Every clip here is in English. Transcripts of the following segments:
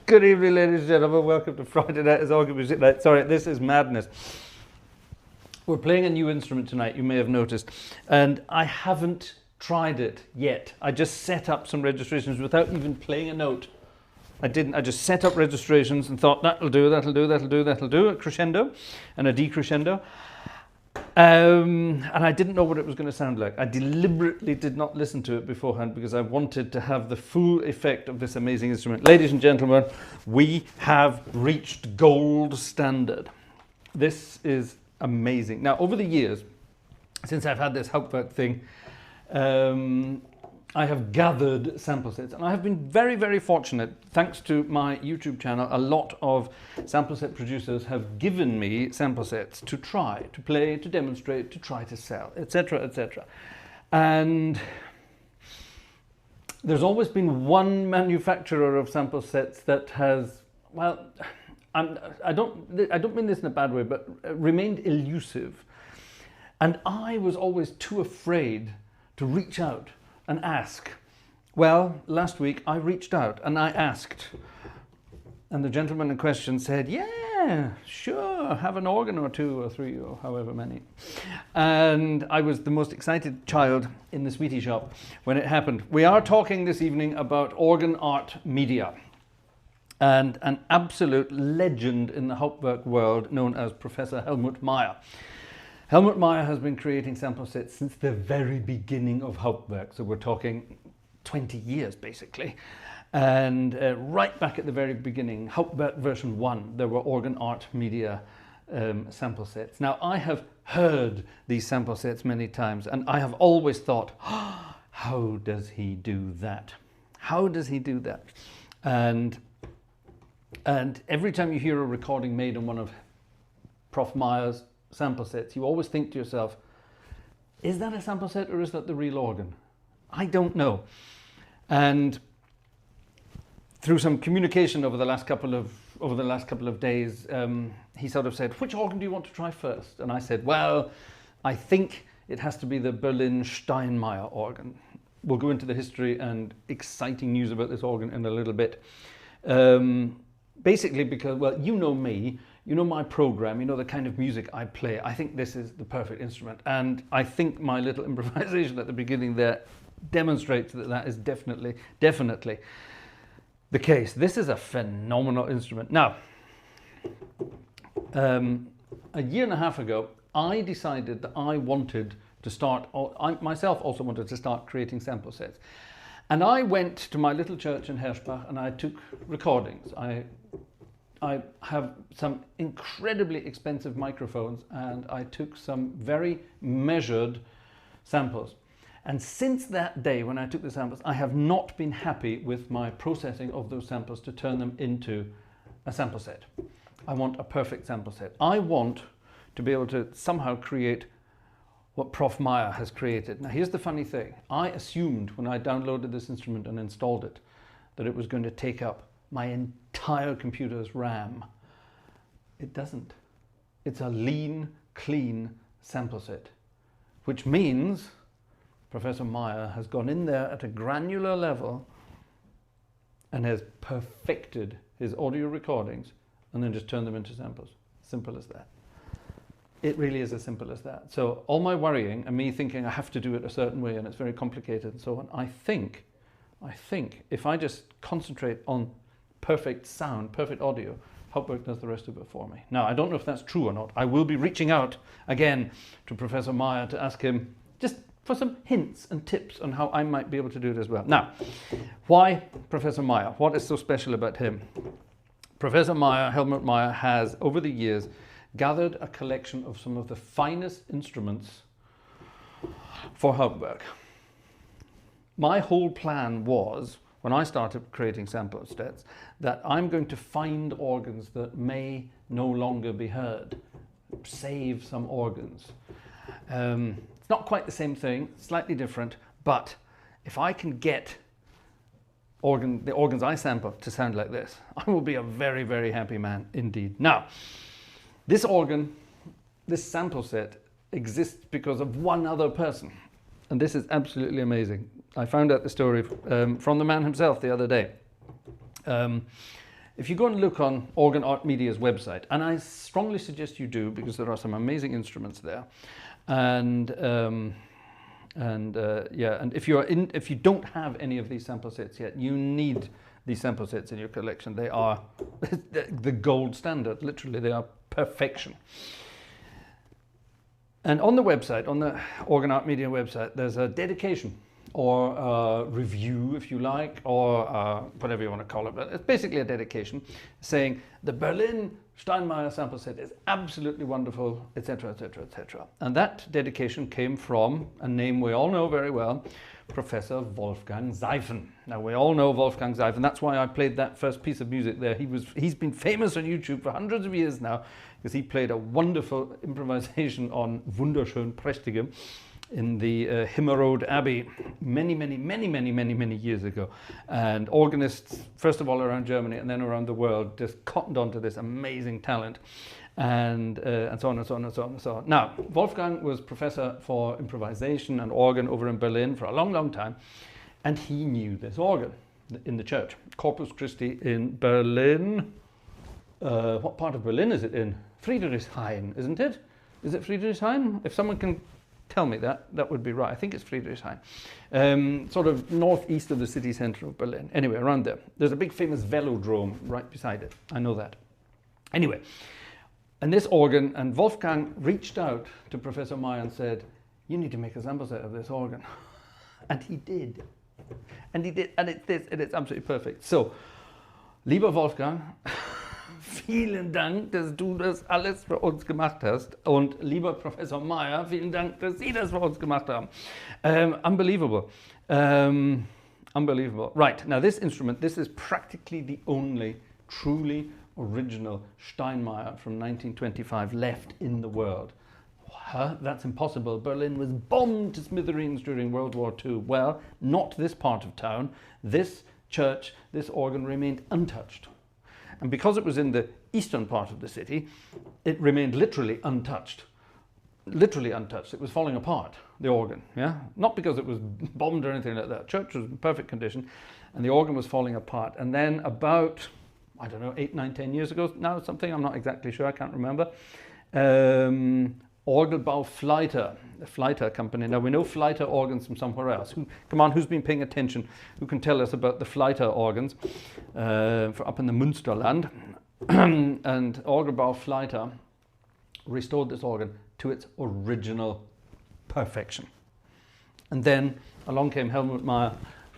Good evening, ladies and gentlemen. Welcome to Friday Night as Organ Music Night. Sorry, this is madness. We're playing a new instrument tonight, you may have noticed, and I haven't tried it yet. I just set up some registrations without even playing a note. I just set up registrations and thought, that'll do, a crescendo and a decrescendo. And I didn't know what it was going to sound like. I deliberately did not listen to it beforehand because I wanted to have the full effect of this amazing instrument. Ladies and gentlemen, we have reached gold standard. This is amazing. Now, over the years, since I've had this Hauptwerk thing, I have gathered sample sets, and I have been very, very fortunate. Thanks to my YouTube channel, a lot of sample set producers have given me sample sets to try, to play, to demonstrate, to try to sell, etc., etc. And there's always been one manufacturer of sample sets that has, well, I don't mean this in a bad way, but remained elusive. And I was always too afraid to reach out and ask. Well, last week I reached out and I asked, and the gentleman in question said, yeah, sure, have an organ or two or three or however many. And I was the most excited child in the sweetie shop when it happened. We are talking this evening about organ art media and an absolute legend in the Hauptwerk world known as Professor Helmut Maier. Helmut Maier has been creating sample sets since the very beginning of Hauptwerk, so we're talking 20 years basically. And right back at the very beginning, Hauptwerk version 1, there were organ art media sample sets. Now, I have heard these sample sets many times, and I have always thought, oh, how does he do that? How does he do that? And every time you hear a recording made on one of Prof Maier's sample sets, you always think to yourself, is that a sample set or is that the real organ? I don't know. And through some communication over the last couple of days, he sort of said, which organ do you want to try first? And I said, well, I think it has to be the Berlin Steinmeyer organ. We'll go into the history and exciting news about this organ in a little bit. Basically because, well, you know me, you know my program, you know the kind of music I play. I think this is the perfect instrument. And I think my little improvisation at the beginning there demonstrates that that is definitely the case. This is a phenomenal instrument. Now, a year and a half ago, I decided that I wanted to start, I myself also wanted to start creating sample sets. And I went to my little church in Herschbach and I took recordings. I have some incredibly expensive microphones and I took some very measured samples. And since that day when I took the samples, I have not been happy with my processing of those samples to turn them into a sample set. I want a perfect sample set. I want to be able to somehow create what Prof Maier has created. Now here's the funny thing. I assumed when I downloaded this instrument and installed it that it was going to take up my entire computer's RAM. It doesn't. It's a lean, clean sample set, which means Professor Maier has gone in there at a granular level and has perfected his audio recordings and then just turned them into samples. Simple as that. It really is as simple as that. So all my worrying and me thinking I have to do it a certain way and it's very complicated and so on, I think if I just concentrate on perfect sound, perfect audio, Hauptwerk does the rest of it for me. Now, I don't know if that's true or not. I will be reaching out again to Professor Maier to ask him just for some hints and tips on how I might be able to do it as well. Now, why Professor Maier? What is so special about him? Professor Maier, Helmut Maier, has over the years gathered a collection of some of the finest instruments for Hauptwerk. My whole plan was, when I started creating sample sets, that I'm going to find organs that may no longer be heard, save some organs. It's not quite the same thing, slightly different, but if I can get the organs I sample to sound like this, I will be a very, very happy man indeed. Now, this organ, this sample set exists because of one other person, and this is absolutely amazing. I found out the story from the man himself the other day. If you go and look on Organ Art Media's website, and I strongly suggest you do because there are some amazing instruments there, and if you don't have any of these sample sets yet, you need these sample sets in your collection. They are the gold standard. Literally, they are perfection. And on the website, on the Organ Art Media website, there's a dedication or a review, if you like, or whatever you want to call it. But it's basically a dedication saying the Berlin Steinmeyer sample set is absolutely wonderful, etc., etc., etc. And that dedication came from a name we all know very well, Professor Wolfgang Seiffen. Now, we all know Wolfgang Seiffen. That's why I played that first piece of music there. He's been famous on YouTube for hundreds of years now because he played a wonderful improvisation on Wunderschön Prächtigem in the Himmerode Abbey many years ago. And organists, first of all around Germany and then around the world, just cottoned onto this amazing talent. And so on and so on and so on and so on. Now, Wolfgang was professor for improvisation and organ over in Berlin for a long time, and he knew this organ in the church, Corpus Christi in Berlin. What part of Berlin is it in? Friedrichshain, isn't it? Is it Friedrichshain? If someone can tell me that, that would be right. I think it's Friedrichshain. Sort of northeast of the city centre of Berlin. Anyway, around there. There's a big famous velodrome right beside it. I know that. Anyway. And this organ, and Wolfgang reached out to Professor Maier and said, you need to make a sample set of this organ. And he did. And he did, and it's absolutely perfect. So, lieber Wolfgang, vielen Dank, dass du das alles für uns gemacht hast. Und lieber Professor Maier, vielen Dank, dass Sie das für uns gemacht haben. Unbelievable. Unbelievable. Right, now this instrument, this is practically the only truly original Steinmeyer from 1925 left in the world. Huh? That's impossible. Berlin was bombed to smithereens during World War II. Well, not this part of town. This church, this organ remained untouched. And because it was in the eastern part of the city, it remained literally untouched. Literally untouched. It was falling apart, the organ. Yeah, not because it was bombed or anything like that. The church was in perfect condition and the organ was falling apart. And then about, I don't know, 8, 9, 10 years ago now, something, I'm not exactly sure, I can't remember. Orgelbau Fleiter, the Fleiter company. Now we know Fleiter organs from somewhere else. Come on, who's been paying attention? Who can tell us about the Fleiter organs for up in the Münsterland? And Orgelbau Fleiter restored this organ to its original perfection. And then along came Helmut Maier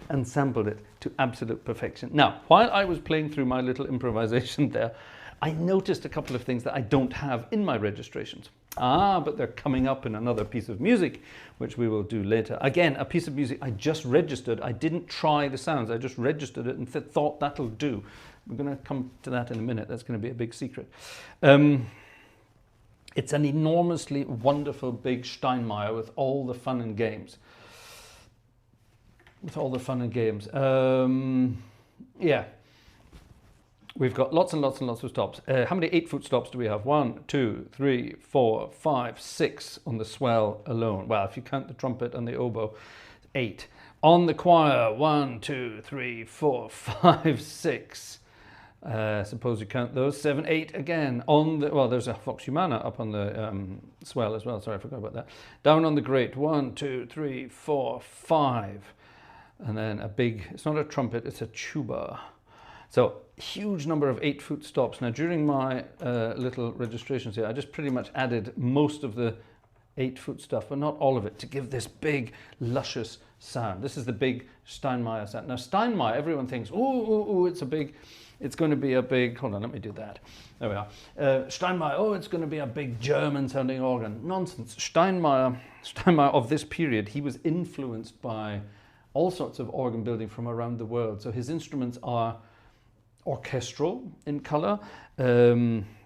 and sampled it to absolute perfection. Now, while I was playing through my little improvisation there, I noticed a couple of things that I don't have in my registrations. But they're coming up in another piece of music, which we will do later. Again, a piece of music I just registered. I didn't try the sounds. I just registered it and thought that'll do. We're going to come to that in a minute. That's going to be a big secret. It's an enormously wonderful big Steinmeyer with all the fun and games. Yeah. We've got lots and lots and lots of stops. How many 8-foot stops do we have? 1, 2, 3, 4, 5, 6 on the swell alone. Well, if you count the trumpet and the oboe, 8. On the choir, 1, 2, 3, 4, 5, 6. Suppose you count those. 7, 8 again. On the, well, there's a vox humana up on the swell as well. Sorry, I forgot about that. Down on the grate, 1, 2, 3, 4, 5. And then a big, it's not a trumpet, it's a tuba. So, huge number of 8-foot stops. Now, during my little registrations here, I just pretty much added most of the 8-foot stuff, but not all of it, to give this big, luscious sound. This is the big Steinmeyer sound. Now, Steinmeyer, everyone thinks, it's going to be a big, hold on, let me do that. There we are. Steinmeyer, it's going to be a big German-sounding organ. Nonsense. Steinmeyer of this period, he was influenced by all sorts of organ building from around the world. So his instruments are orchestral in color,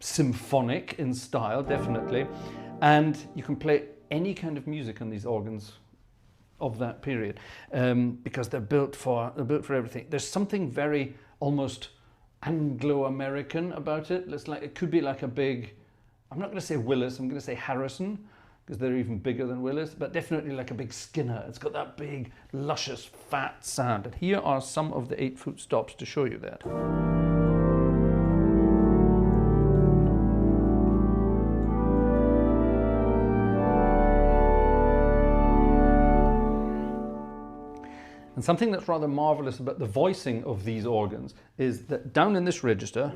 symphonic in style, definitely, and you can play any kind of music on these organs of that period because they're built for everything. There's something very almost Anglo-American about it. It could be like a big, I'm not going to say Willis, I'm going to say Harrison. because they're even bigger than Willis, but definitely like a big Skinner. It's got that big, luscious, fat sound. And here are some of the 8-foot stops to show you that. And something that's rather marvelous about the voicing of these organs is that down in this register,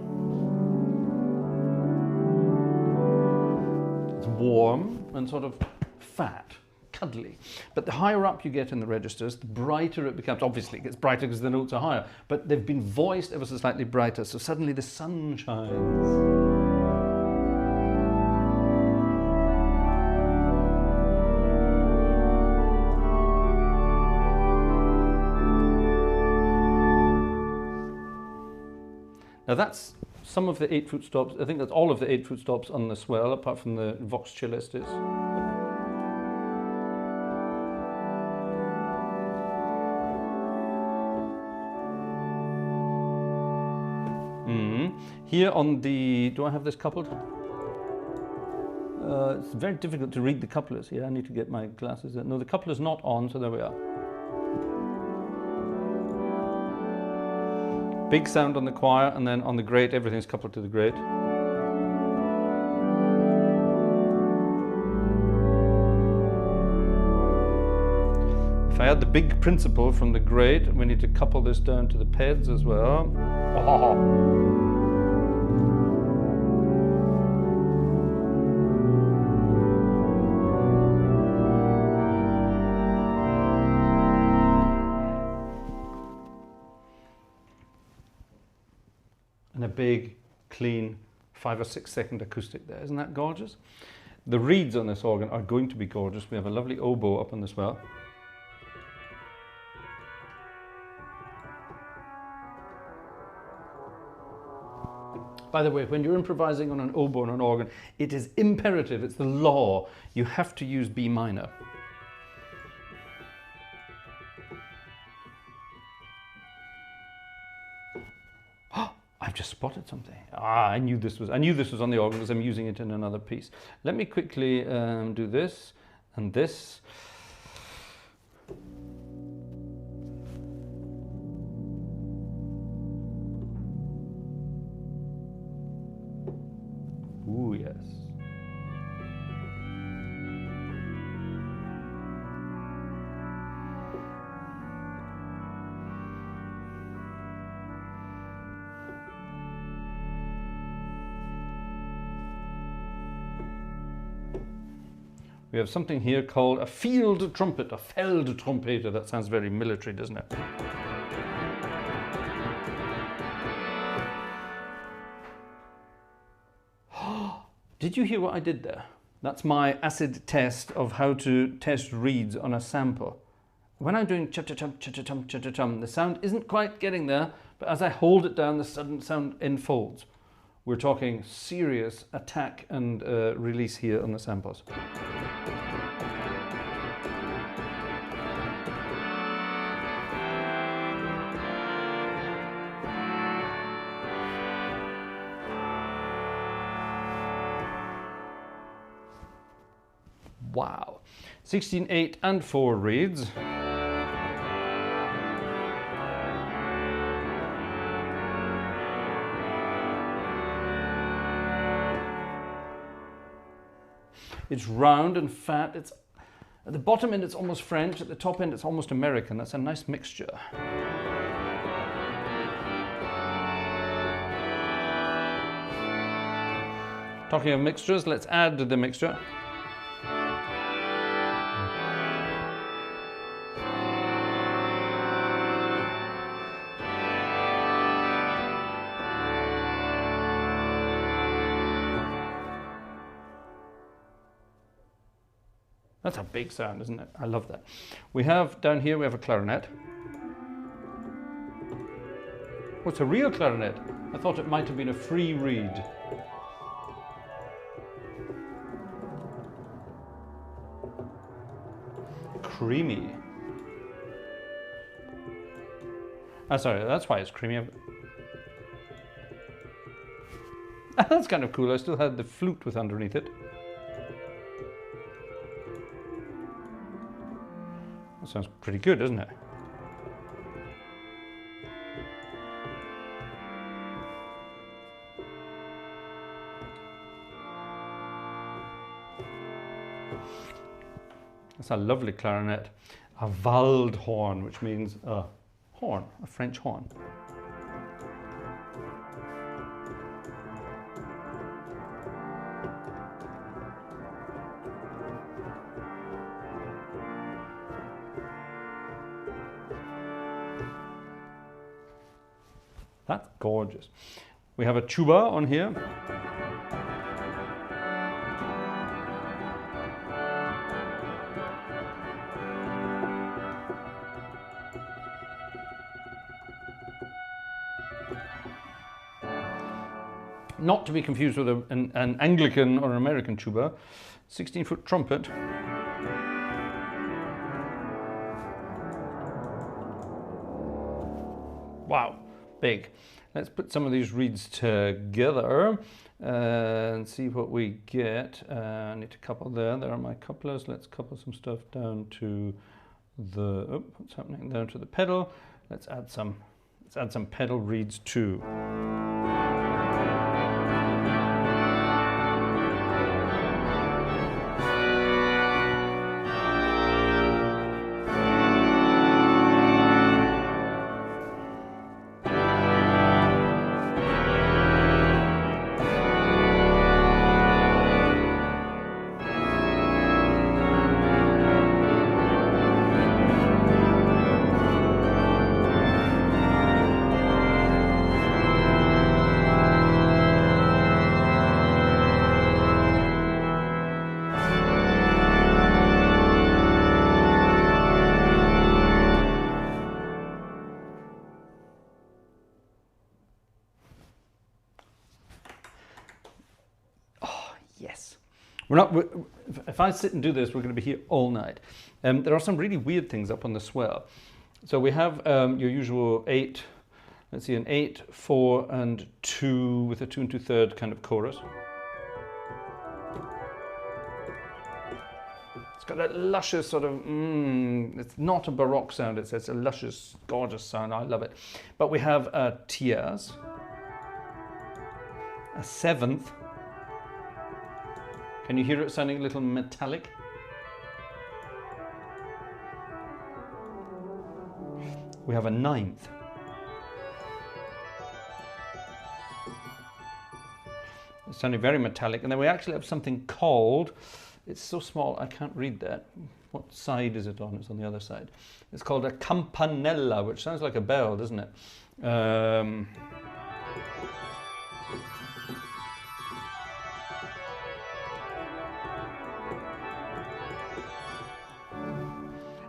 it's warm and sort of fat, cuddly. But the higher up you get in the registers, the brighter it becomes. Obviously it gets brighter because the notes are higher, but they've been voiced ever so slightly brighter, so suddenly the sun shines. Now that's some of the 8-foot stops. I think that's all of the 8-foot stops on the swell, apart from the Vox Celestis. Here on the, do I have this coupled? It's very difficult to read the couplers here. I need to get my glasses. No, the coupler's not on, so there we are. Big sound on the choir, and then on the grate, everything's coupled to the grate. If I add the big principal from the grate, we need to couple this down to the peds as well. Oh. And a big, clean 5 or 6 second acoustic there. Isn't that gorgeous? The reeds on this organ are going to be gorgeous. We have a lovely oboe up on the swell. By the way, when you're improvising on an oboe and an organ, it is imperative, it's the law, you have to use B minor. I've just spotted something. I knew this was on the organ because I'm using it in another piece. Let me quickly do this and this. Ooh, yes. We have something here called a field trumpet, a Feldtrompeter. That sounds very military, doesn't it? Did you hear what I did there? That's my acid test of how to test reeds on a sample. When I'm doing cha-cha-chum, cha-cha-chum, cha-cha-chum, the sound isn't quite getting there, but as I hold it down, the sudden sound enfolds. We're talking serious attack and release here on the samples. Wow. 16, 8 and 4 reeds. It's round and fat. It's at the bottom end it's almost French, at the top end it's almost American. That's a nice mixture. Talking of mixtures, let's add the mixture. That's a big sound, isn't it? I love that. We have, down here, we have a clarinet. Oh, it's a real clarinet. I thought it might have been a free reed. Creamy. Sorry, that's why it's creamy. That's kind of cool. I still had the flute with underneath it. That sounds pretty good, doesn't it? That's a lovely clarinet. A Waldhorn, which means a horn, a French horn. That's gorgeous. We have a tuba on here. Not to be confused with an Anglican or an American tuba. 16-foot trumpet. Wow, big. Let's put some of these reeds together and see what we get. I need to couple there. There are my couplers. Let's couple some stuff down to the, oh, what's happening? Down to the pedal. Let's add some pedal reeds too. If I sit and do this, we're going to be here all night. There are some really weird things up on the swell. So we have your usual 8, let's see, an 8, 4, and 2 with a 2 2/3 kind of chorus. It's got that luscious sort of, it's not a Baroque sound, it's a luscious, gorgeous sound. I love it. But we have a tierce, a 7th. Can you hear it sounding a little metallic? We have a 9th. It's sounding very metallic. And then we actually have something called, it's so small I can't read that. What side is it on? It's on the other side. It's called a campanella, which sounds like a bell, doesn't it?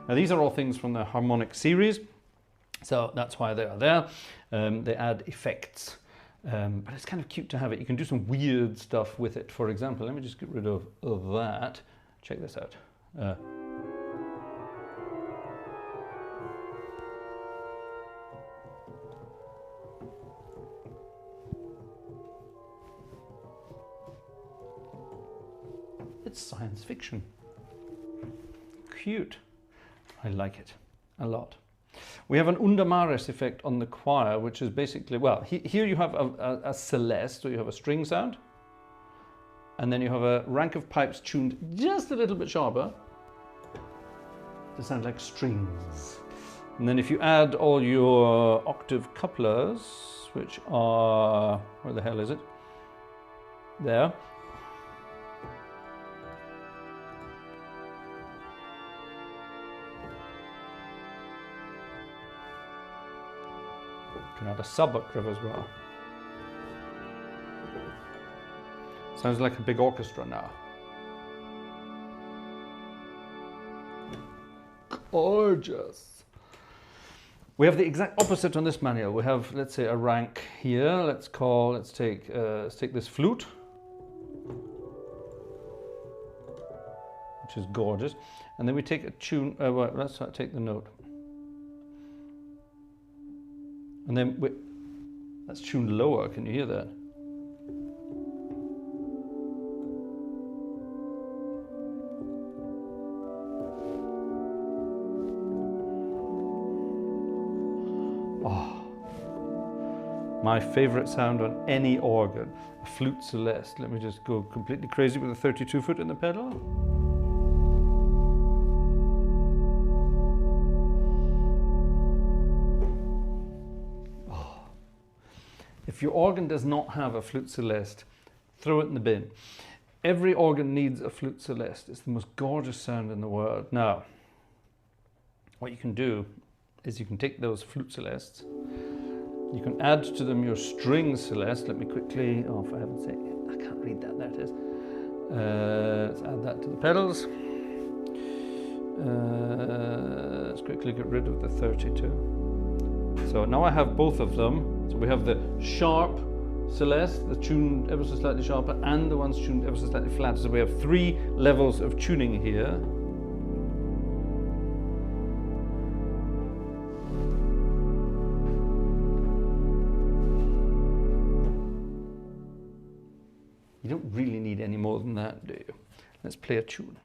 Now these are all things from the harmonic series, so that's why they are there. They add effects, but it's kind of cute to have it. You can do some weird stuff with it. For example, let me just get rid of that. Check this out. It's science fiction. Cute. I like it a lot. We have an Undermares effect on the choir, which is basically, well, here you have a Celeste, so you have a string sound, and then you have a rank of pipes tuned just a little bit sharper to sound like strings. And then if you add all your octave couplers, which are, where the hell is it? There. You can add a sub-octave as well. Sounds like a big orchestra now. Gorgeous. We have the exact opposite on this manual. We have, let's say, a rank here. Let's take this flute, which is gorgeous, and then we take a tune. Well, let's take the note. And then that's tuned lower. Can you hear that? My favorite sound on any organ, a flute Celeste. Let me just go completely crazy with a 32 foot in the pedal. Oh. If your organ does not have a flute Celeste, throw it in the bin. Every organ needs a flute Celeste. It's the most gorgeous sound in the world. Now, what you can do is you can take those flute Celestes, you can add to them your string Celeste. Let me quickly, oh, for heaven's sake, I can't read that, there it is. Let's add that to the pedals. Let's quickly get rid of the 32. So now I have both of them. So we have the sharp Celeste, the tuned ever so slightly sharper, and the ones tuned ever so slightly flatter. So we have 3 levels of tuning here. You don't really need any more than that, do you? Let's play a tune.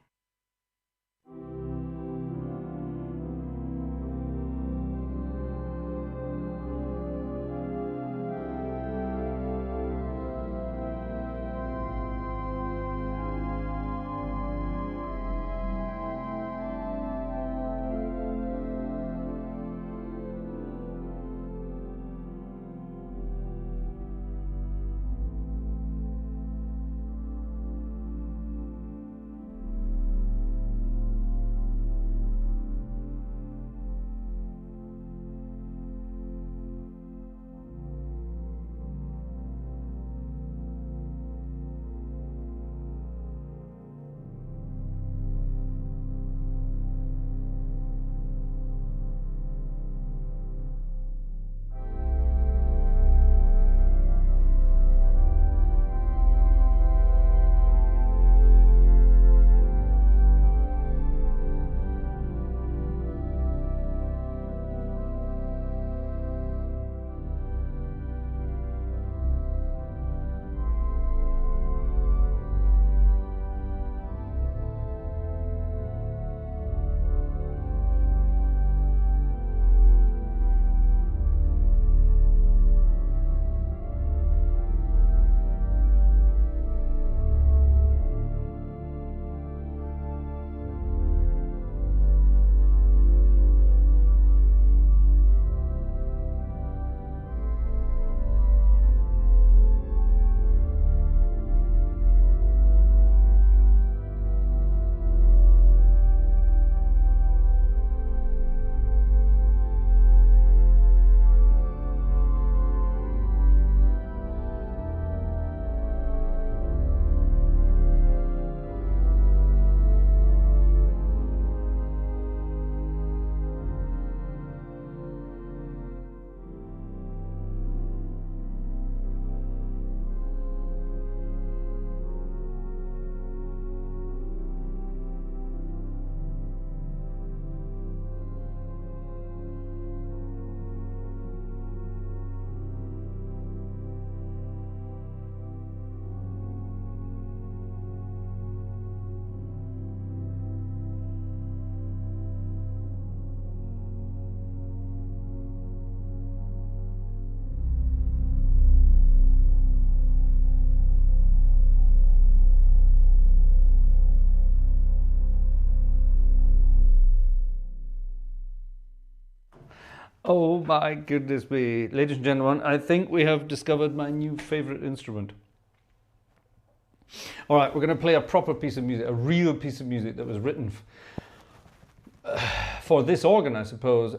Oh my goodness me. Ladies and gentlemen, I think we have discovered my new favorite instrument. All right, we're going to play a proper piece of music, a real piece of music that was written for this organ, I suppose.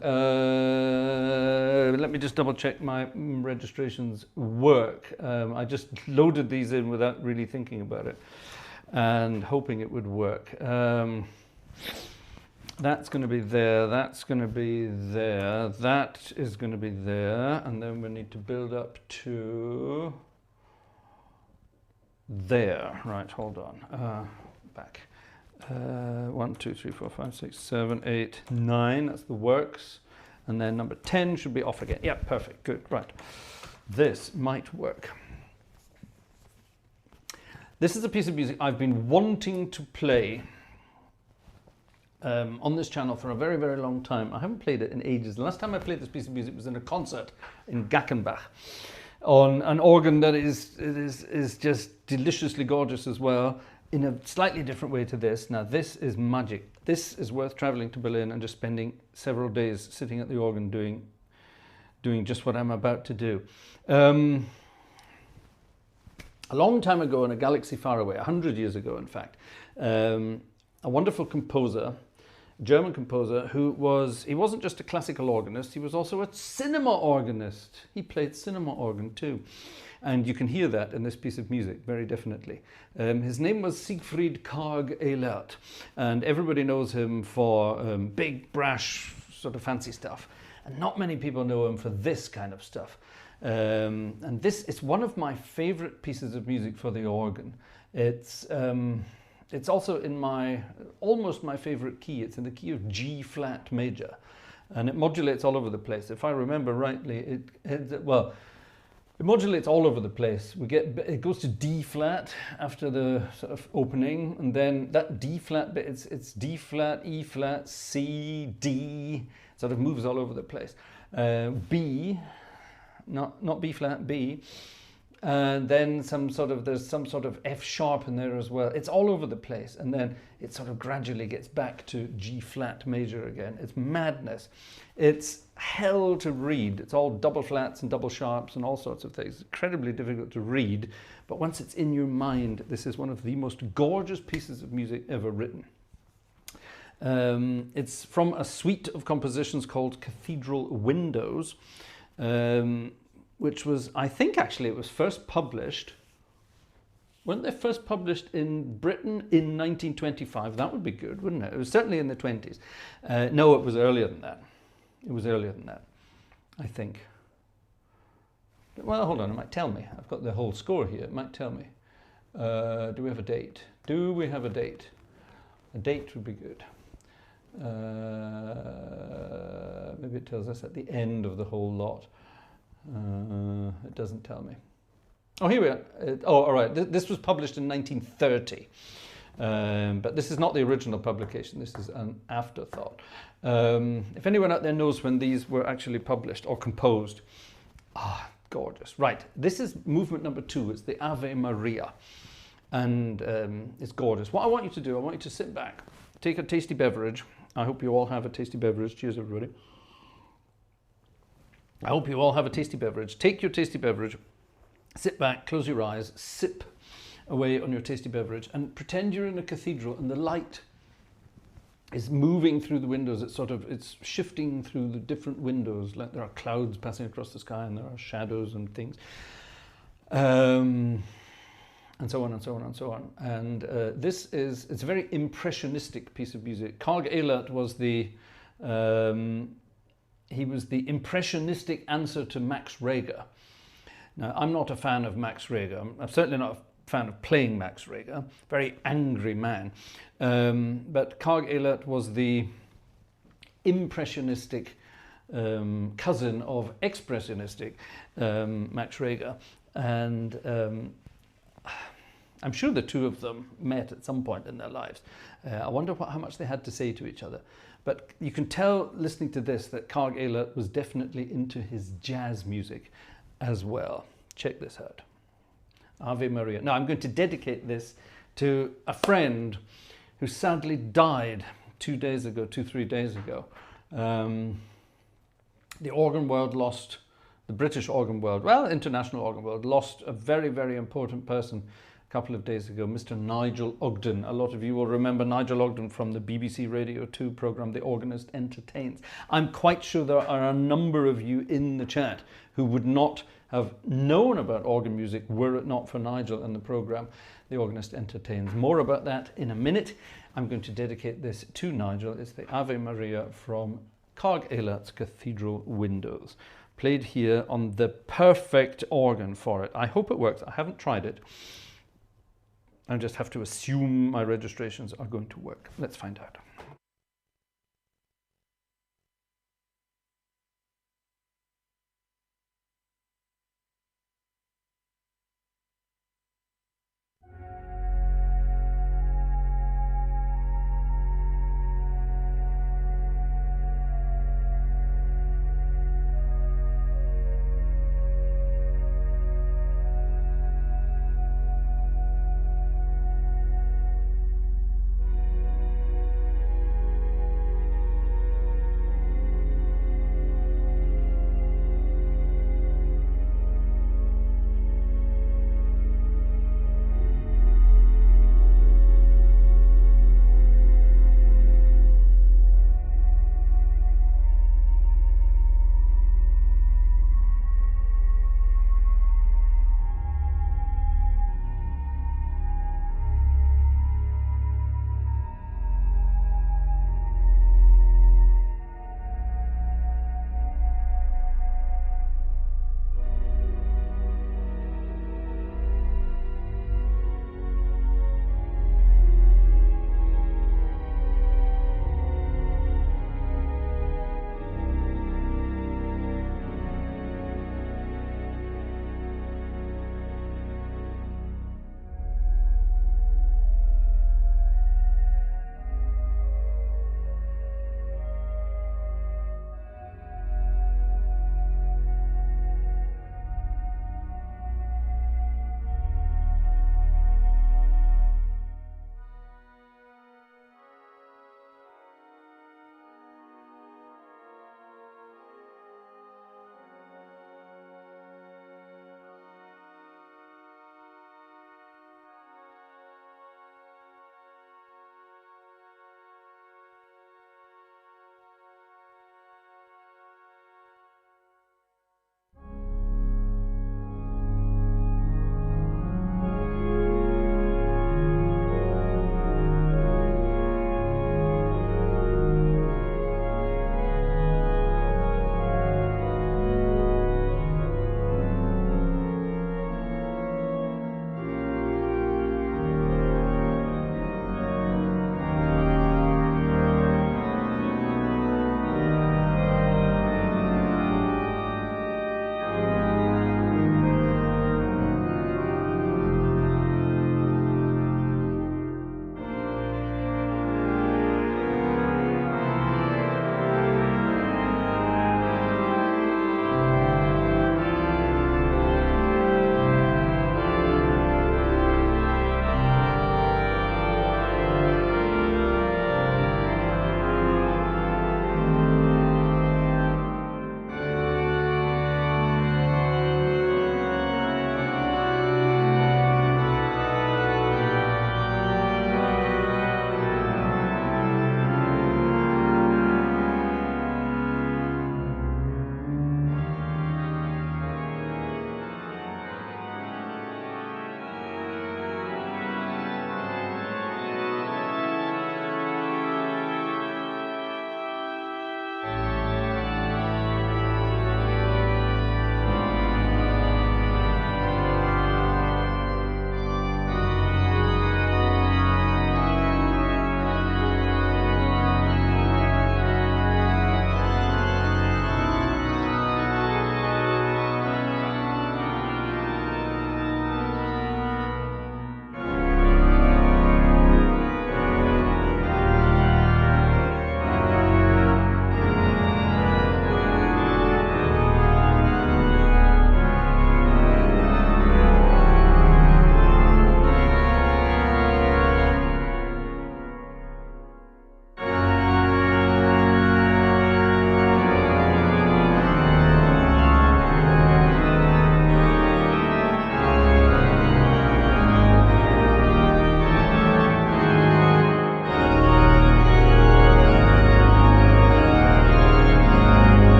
Let me just double check my registrations work. I just loaded these in without really thinking about it and hoping it would work. That's going to be there, that's going to be there, that is going to be there, and then we need to build up to there. Right, hold on. Back. 1, 2, 3, 4, 5, 6, 7, 8, 9. That's the works. And then number 10 should be off again. Yeah, perfect. Good. Right. This might work. This is a piece of music I've been wanting to play on this channel for a very, very long time. I haven't played it in ages. The last time I played this piece of music was in a concert in Gackenbach. on an organ that is just deliciously gorgeous as well, in a slightly different way to this. Now this is magic. This is worth traveling to Berlin and just spending several days sitting at the organ doing just what I'm about to do. A long time ago in a galaxy far away, 100 years ago in fact, a wonderful composer, German composer, he wasn't just a classical organist, he was also a cinema organist. He played cinema organ too. And you can hear that in this piece of music very definitely. His name was Siegfried Karg Ehlert, and everybody knows him for big, brash, sort of fancy stuff. And not many people know him for this kind of stuff. And this is one of my favorite pieces of music for the organ. It's also in almost my favorite key. It's in the key of G flat major, and it modulates all over the place. If I remember rightly, it modulates all over the place. It goes to D flat after the sort of opening, and then that D flat bit, it's D flat, E flat, C, D, sort of moves all over the place. B, not B flat, B, and then there's some sort of F sharp in there as well. It's all over the place, and then it sort of gradually gets back to G flat major again. It's madness. It's hell to read. It's all double flats and double sharps and all sorts of things. Incredibly difficult to read, but once it's in your mind, this is one of the most gorgeous pieces of music ever written. It's from a suite of compositions called Cathedral Windows, which was, I think actually it was first published, weren't they first published in Britain in 1925? That would be good, wouldn't it? It was certainly in the 20s. No, it was earlier than that. It was earlier than that, I think. Well, hold on, it might tell me. I've got the whole score here. It might tell me. Do we have a date? Do we have a date? A date would be good. Maybe it tells us at the end of the whole lot. It doesn't tell me. Oh, here we are. All right. This was published in 1930. But this is not the original publication. This is an afterthought. If anyone out there knows when these were actually published or composed, gorgeous. Right. This is movement number 2. It's the Ave Maria. And it's gorgeous. What I want you to do, I want you to sit back, take a tasty beverage. I hope you all have a tasty beverage. Cheers, everybody. I hope you all have a tasty beverage. Take your tasty beverage, sit back, close your eyes, sip away on your tasty beverage, and pretend you're in a cathedral and the light is moving through the windows. It's shifting through the different windows, like there are clouds passing across the sky and there are shadows and things. And so on and so on and so on. And it's a very impressionistic piece of music. Karg Ehlert was the impressionistic answer to Max Reger. Now, I'm not a fan of Max Reger. I'm certainly not a fan of playing Max Reger. Very angry man. But Karg Ehlert was the impressionistic cousin of expressionistic Max Reger. And I'm sure the two of them met at some point in their lives. I wonder how much they had to say to each other. But you can tell, listening to this, that Karg Ehlert was definitely into his jazz music as well. Check this out. Ave Maria. Now, I'm going to dedicate this to a friend who sadly died 3 days ago. The organ world lost, the British organ world, well, international organ world, lost a very, very important person a couple of days ago, Mr. Nigel Ogden. A lot of you will remember Nigel Ogden from the BBC Radio 2 programme, The Organist Entertains. I'm quite sure there are a number of you in the chat who would not have known about organ music were it not for Nigel and the programme, The Organist Entertains. More about that in a minute. I'm going to dedicate this to Nigel. It's the Ave Maria from Karg Ehlert's Cathedral Windows, played here on the perfect organ for it. I hope it works. I haven't tried it. I just have to assume my registrations are going to work. Let's find out.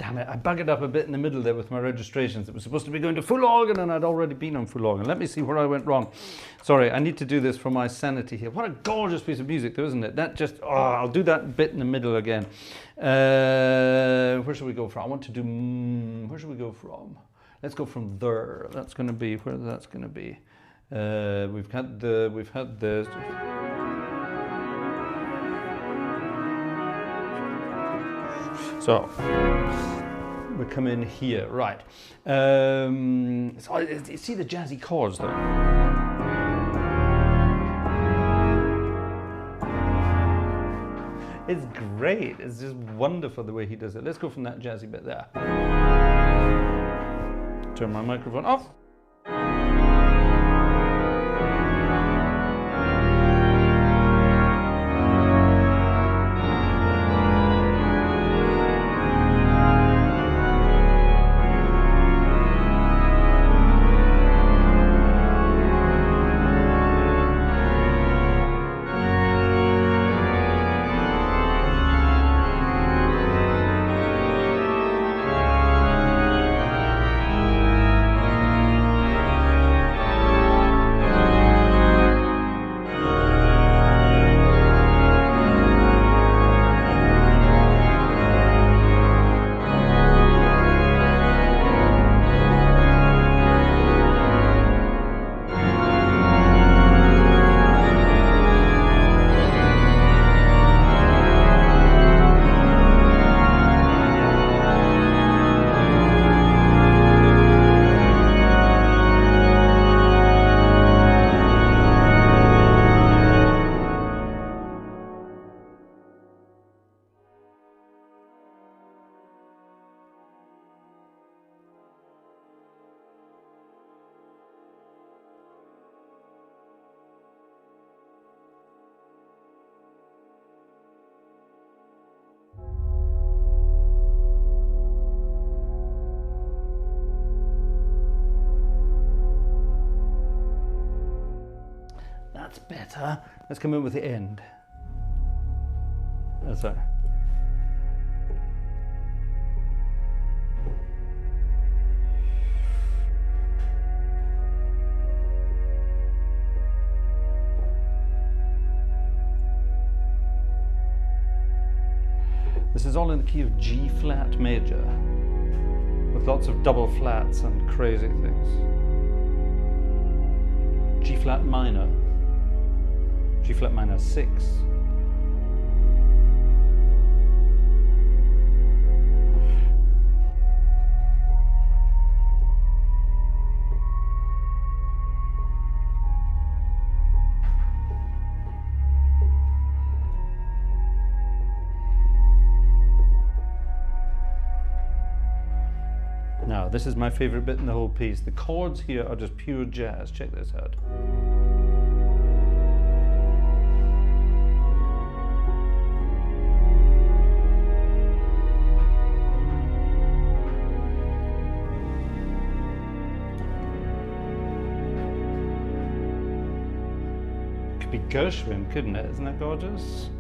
Damn it, I buggered up a bit in the middle there with my registrations. It was supposed to be going to full organ and I'd already been on full organ. Let me see where I went wrong. Sorry, I need to do this for my sanity here. What a gorgeous piece of music though, isn't it? That just, oh, I'll do that bit in the middle again. Where should we go from? I want to do, where should we go from? Let's go from there. That's going to be, where that's going to be. We've had the, so we come in here, right. So you see the jazzy chords though? It's great, it's just wonderful the way he does it. Let's go from that jazzy bit there. Turn my microphone off. That's better. Let's come in with the end. Oh, sorry. This is all in the key of G flat major, with lots of double flats and crazy things. G flat minor. G flat minor 6. Now, this is my favorite bit in the whole piece. The chords here are just pure jazz. Check this out. Be Gershwin, couldn't it? Isn't that gorgeous?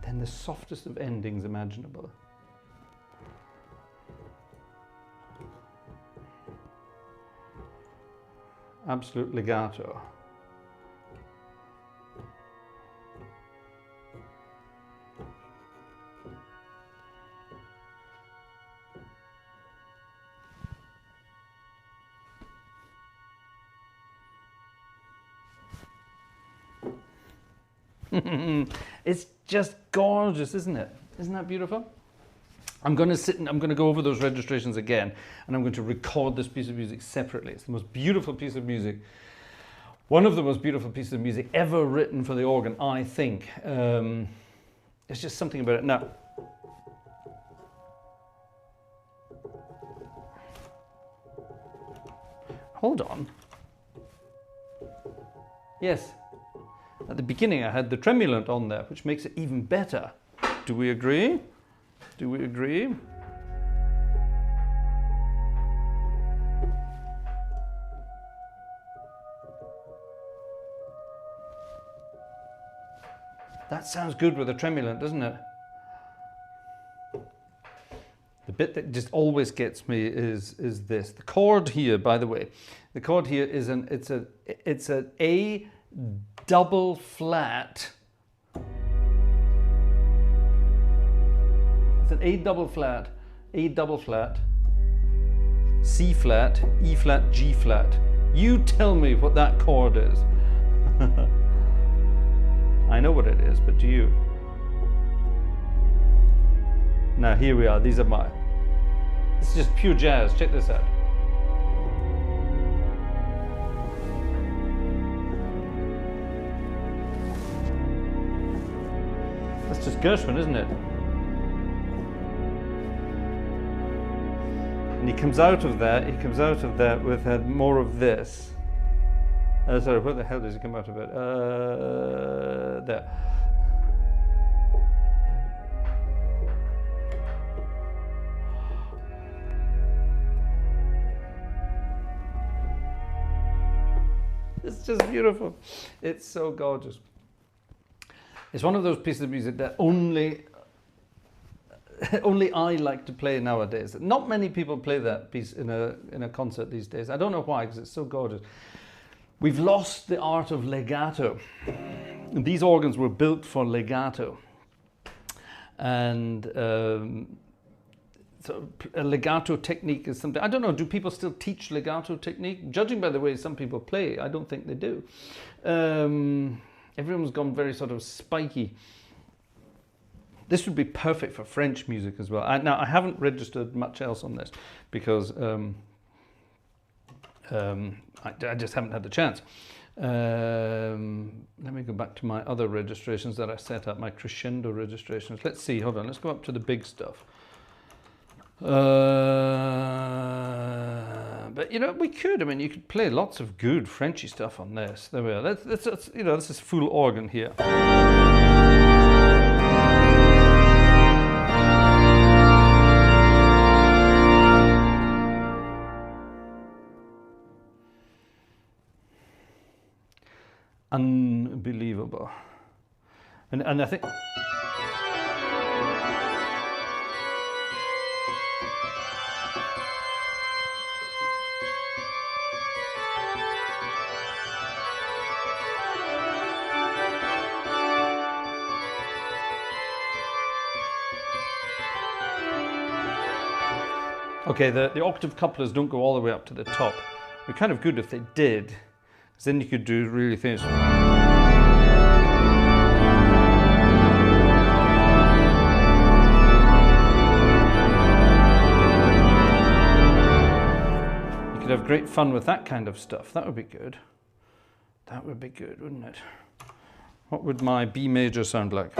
Then the softest of endings imaginable. Absolute legato. It's just gorgeous, isn't it? Isn't that beautiful? I'm going to sit and I'm going to go over those registrations again, and I'm going to record this piece of music separately. It's the most beautiful piece of music, one of the most beautiful pieces of music ever written for the organ, I think. There's just something about it. Now, hold on. Yes. At the beginning I had the tremulant on there, which makes it even better. Do we agree? Do we agree? That sounds good with a tremulant, doesn't it? The bit that just always gets me is this. The chord here, by the way, the chord here is it's an A double flat. It's an A double flat, C flat, E flat, G flat. You tell me what that chord is. I know what it is, but do you? Now here we are, these are my, this is just pure jazz, check this out. That's just Gershwin, isn't it? And he comes out of that with more of this. Sorry, what the hell does he come out of it? There. It's just beautiful. It's so gorgeous. It's one of those pieces of music that only I like to play nowadays. Not many people play that piece in a concert these days. I don't know why, because it's so gorgeous. We've lost the art of legato. And these organs were built for legato. And so a legato technique is something, I don't know, do people still teach legato technique? Judging by the way some people play, I don't think they do. Everyone's gone very sort of spiky. This would be perfect for French music as well. Now, I haven't registered much else on this because I just haven't had the chance. Let me go back to my other registrations that I set up, my Crescendo registrations. Let's see, hold on, let's go up to the big stuff. But you know, we could, I mean, you could play lots of good Frenchy stuff on this. There we are. Let's you know, this is full organ here. Unbelievable. And I think okay, the octave couplers don't go all the way up to the top. It'd be kind of good if they did, because then you could do really things. You could have great fun with that kind of stuff. That would be good. That would be good, wouldn't it? What would my B major sound like?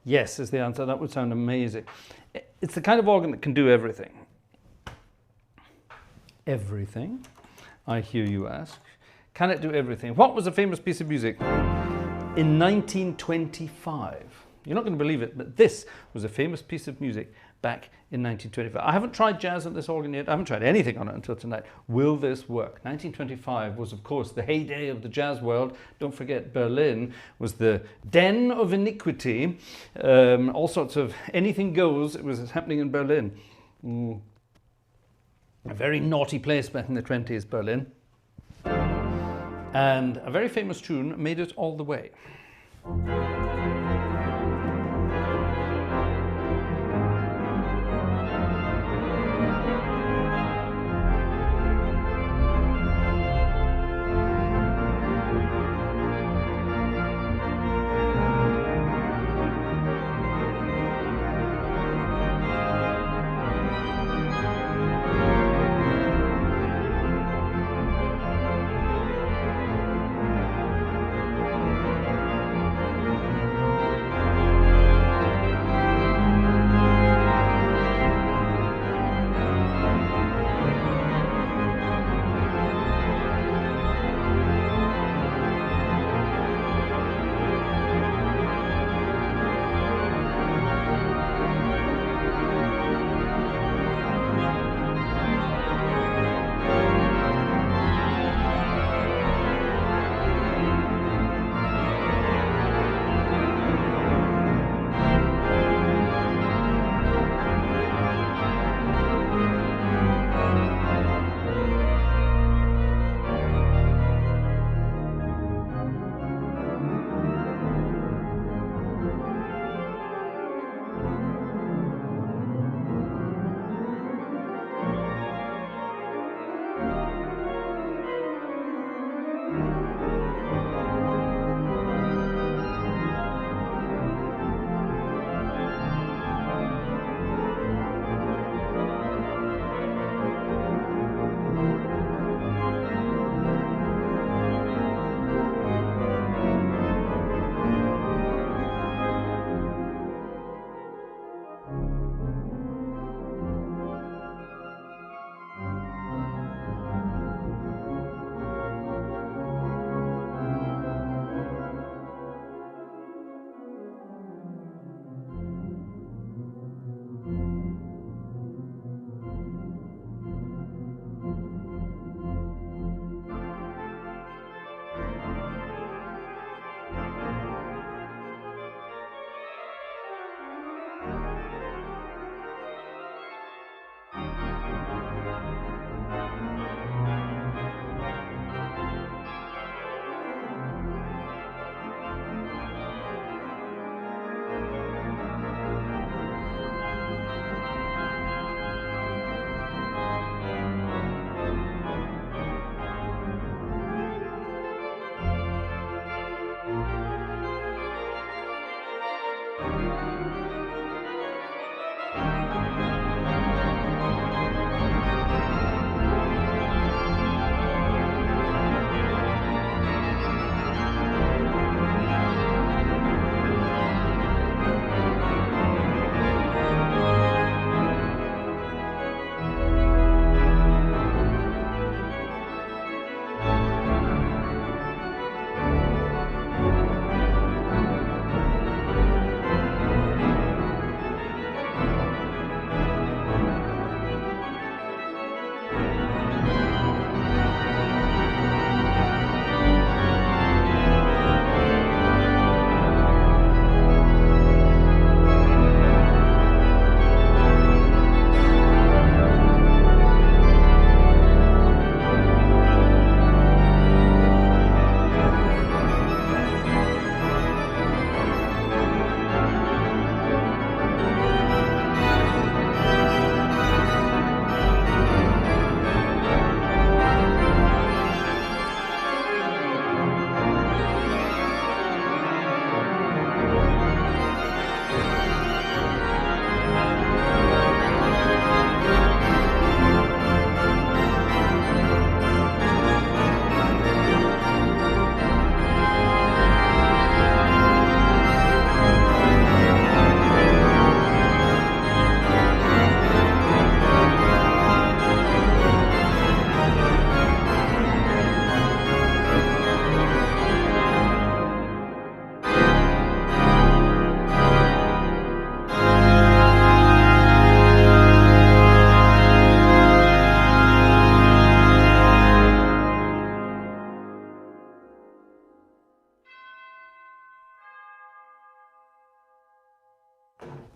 Yes is the answer. That would sound amazing. It's the kind of organ that can do everything. everything? I hear you ask. Can it do everything? What was a famous piece of music? In 1925. You're not going to believe it, but this was a famous piece of music back in 1925. I haven't tried jazz on this organ yet. I haven't tried anything on it until tonight. Will this work? 1925 was, of course, the heyday of the jazz world. Don't forget, Berlin was the den of iniquity. All sorts of anything goes. It was happening in Berlin. A very naughty place back in the 20s, Berlin. And a very famous tune made it all the way.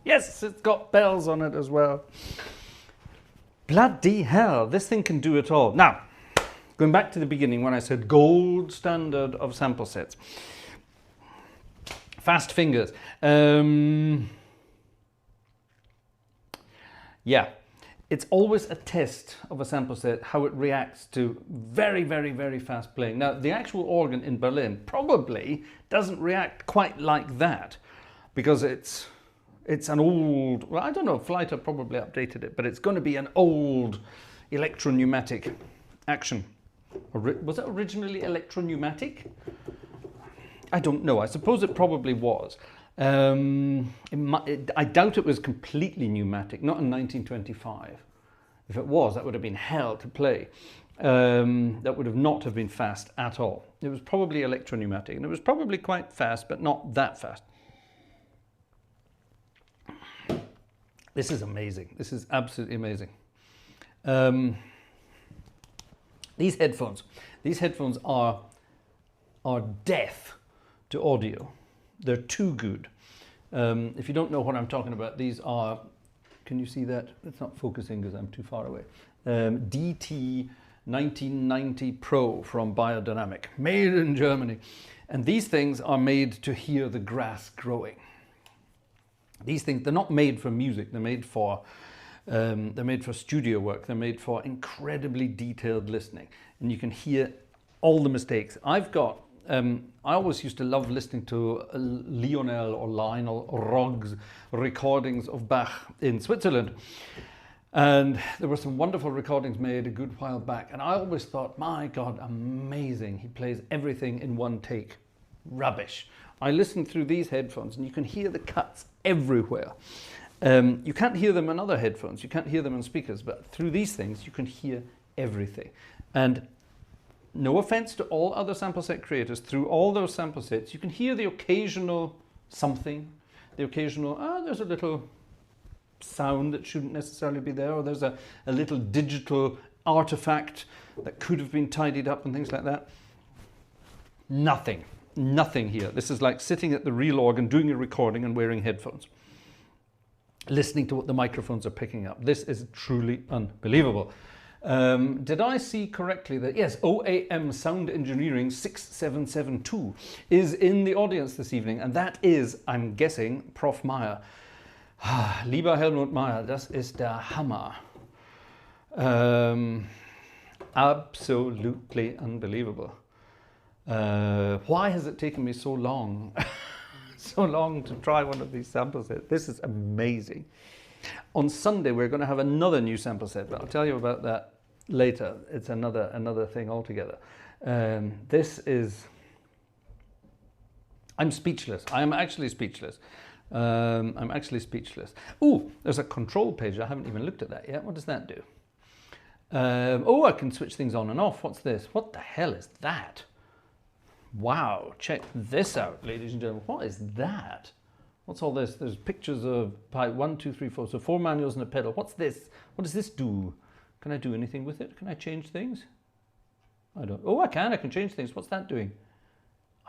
Yes, it's got bells on it as well. Bloody hell, this thing can do it all. Now, going back to the beginning when I said gold standard of sample sets. Fast fingers. Yeah, it's always a test of a sample set, how it reacts to very, very, very fast playing. Now, the actual organ in Berlin probably doesn't react quite like that because it's an old, well, I don't know, Fleiter probably updated it, but it's going to be an old electro-pneumatic action. Was it originally electro-pneumatic? I don't know. I suppose it probably was. I doubt it was completely pneumatic, not in 1925. If it was, that would have been hell to play. That would have not have been fast at all. It was probably electro-pneumatic, and it was probably quite fast, but not that fast. This is amazing. This is absolutely amazing. These headphones are death to audio. They're too good. If you don't know what I'm talking about, these are, can you see that? It's not focusing because I'm too far away. DT 1990 Pro from Biodynamic, made in Germany. And these things are made to hear the grass growing. These things, they're not made for music, they're made for studio work, they're made for incredibly detailed listening. And you can hear all the mistakes. I've got, I always used to love listening to Lionel Rogg's recordings of Bach in Switzerland. And there were some wonderful recordings made a good while back. And I always thought, my God, amazing. He plays everything in one take. Rubbish. I listened through these headphones and you can hear the cuts everywhere. You can't hear them in other headphones. You can't hear them on speakers. But through these things, you can hear everything. And no offense to all other sample set creators, through all those sample sets, you can hear the occasional something, the occasional, there's a little sound that shouldn't necessarily be there, or there's a little digital artifact that could have been tidied up and things like that. Nothing here. This is like sitting at the real organ, doing a recording and wearing headphones, listening to what the microphones are picking up. This is truly unbelievable. Did I see correctly that, yes, OAM Sound Engineering 6772 is in the audience this evening, and that is, I'm guessing, Prof Maier. Lieber Helmut Maier, das ist der Hammer. Absolutely unbelievable. Why has it taken me so long, to try one of these sample sets? This is amazing. On Sunday, we're going to have another new sample set, but I'll tell you about that later. It's another thing altogether. This is, I'm speechless. I am actually speechless. Ooh, there's a control page. I haven't even looked at that yet. What does that do? Oh, I can switch things on and off. What's this? What the hell is that? Wow, check this out, ladies and gentlemen. What is that? What's all this? There's pictures of pipe 1, 2, 3, 4. So 4 manuals and a pedal. What's this? What does this do? Can I do anything with it? Can I change things? I don't. Oh, I can change things. What's that doing?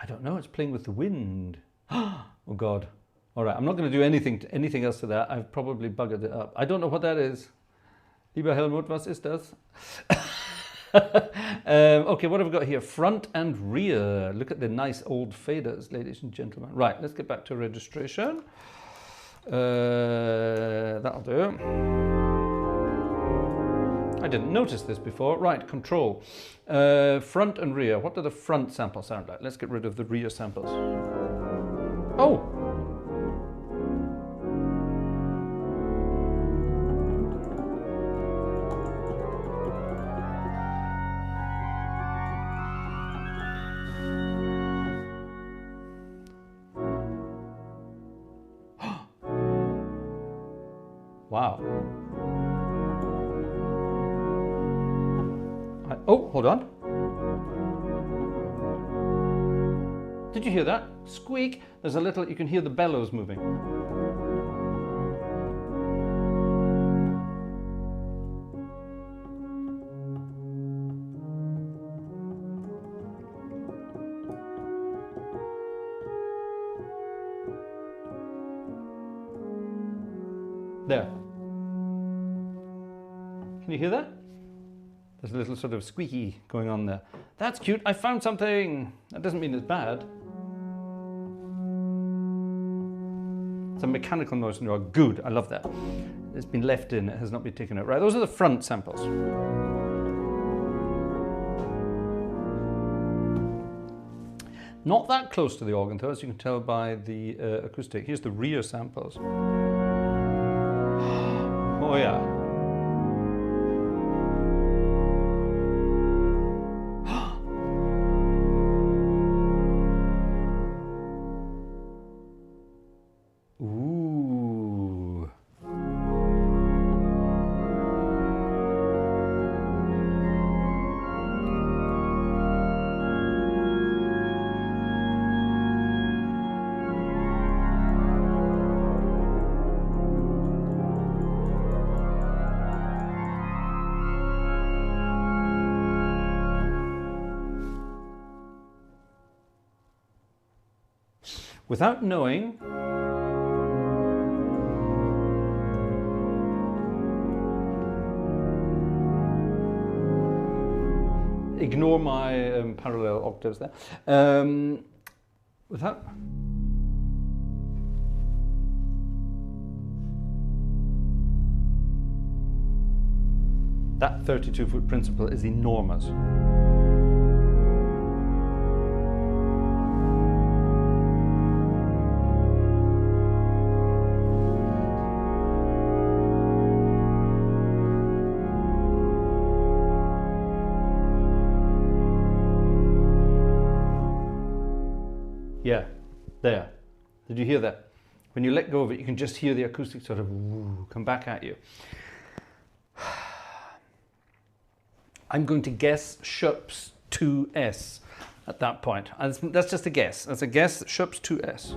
I don't know. It's playing with the wind. Oh God. All right. I'm not going to do anything else to that. I've probably buggered it up. I don't know what that is. Lieber Helmut, was ist das? Okay, what have we got here? Front and rear. Look at the nice old faders, ladies and gentlemen. Right, let's get back to registration. That'll do. I didn't notice this before. Right, control. Front and rear. What do the front samples sound like? Let's get rid of the rear samples. Oh! Wow. Oh, hold on. Did you hear that? Squeak. There's a little, you can hear the bellows moving. There. Can you hear that? There's a little sort of squeaky going on there. That's cute, I found something. That doesn't mean it's bad. It's a mechanical noise in your organ. Good, I love that. It's been left in, it has not been taken out. Right, those are the front samples. Not that close to the organ though, as you can tell by the acoustic. Here's the rear samples. Oh yeah. Ooh. Without knowing, ignore my parallel octaves there. Without that 32-foot principle is enormous. Yeah, there. Did you hear that? When you let go of it, you can just hear the acoustic sort of come back at you. I'm going to guess Schoep's 2S at that point. That's just a guess. That's a guess, Schoep's 2S.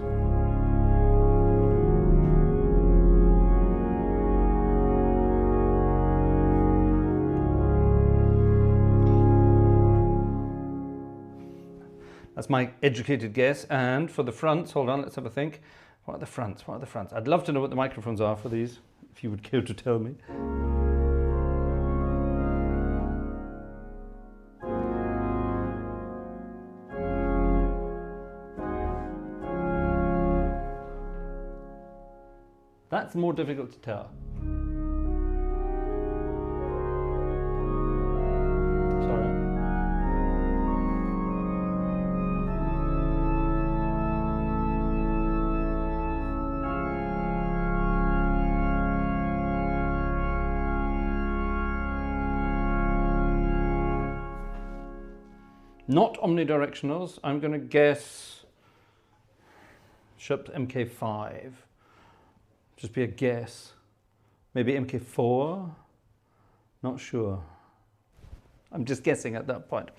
That's my educated guess. And for the fronts, hold on, let's have a think. What are the fronts? What are the fronts? I'd love to know what the microphones are for these, if you would care to tell me. That's more difficult to tell. Not omnidirectionals. I'm going to guess Schoep's MK5. Just be a guess. Maybe MK4? Not sure. I'm just guessing at that point.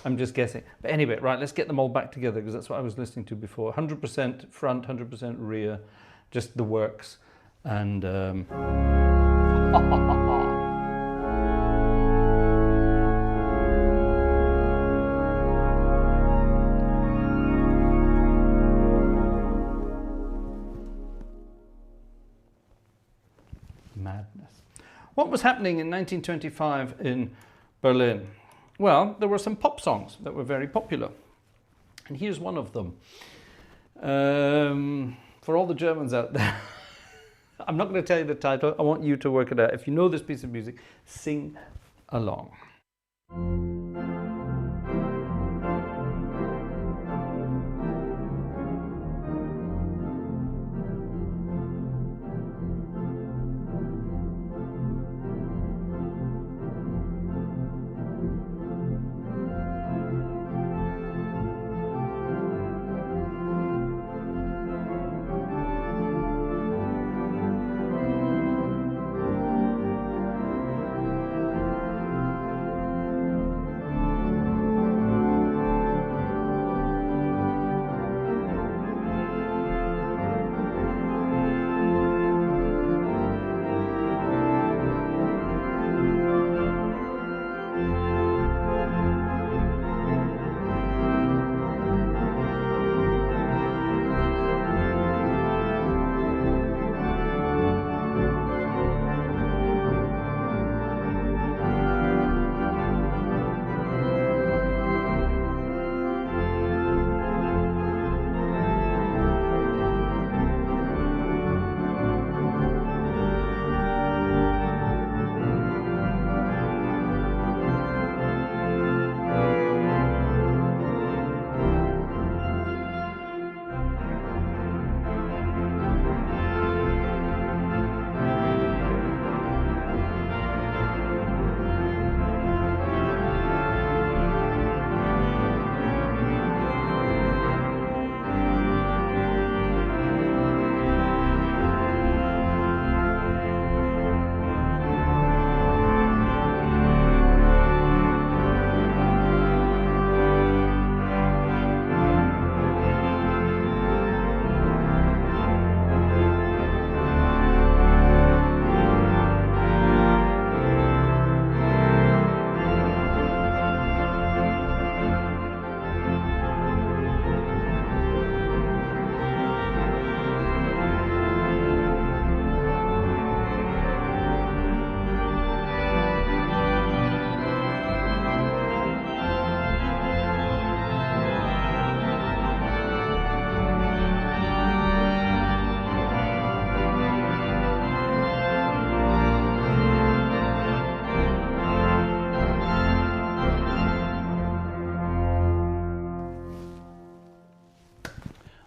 I'm just guessing. But anyway, right, let's get them all back together because that's what I was listening to before. 100% front, 100% rear, just the works. And madness. What was happening in 1925 in Berlin? Well, there were some pop songs that were very popular. And here's one of them. For all the Germans out there, I'm not going to tell you the title. I want you to work it out. If you know this piece of music, sing along.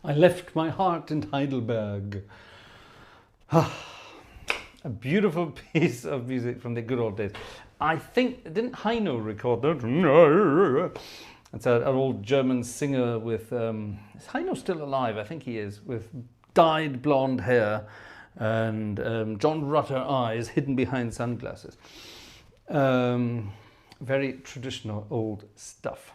I left my heart in Heidelberg. A beautiful piece of music from the good old days. I think, didn't Heino record that? It's an old German singer with, is Heino still alive? I think he is, with dyed blonde hair and John Rutter eyes hidden behind sunglasses. Very traditional old stuff.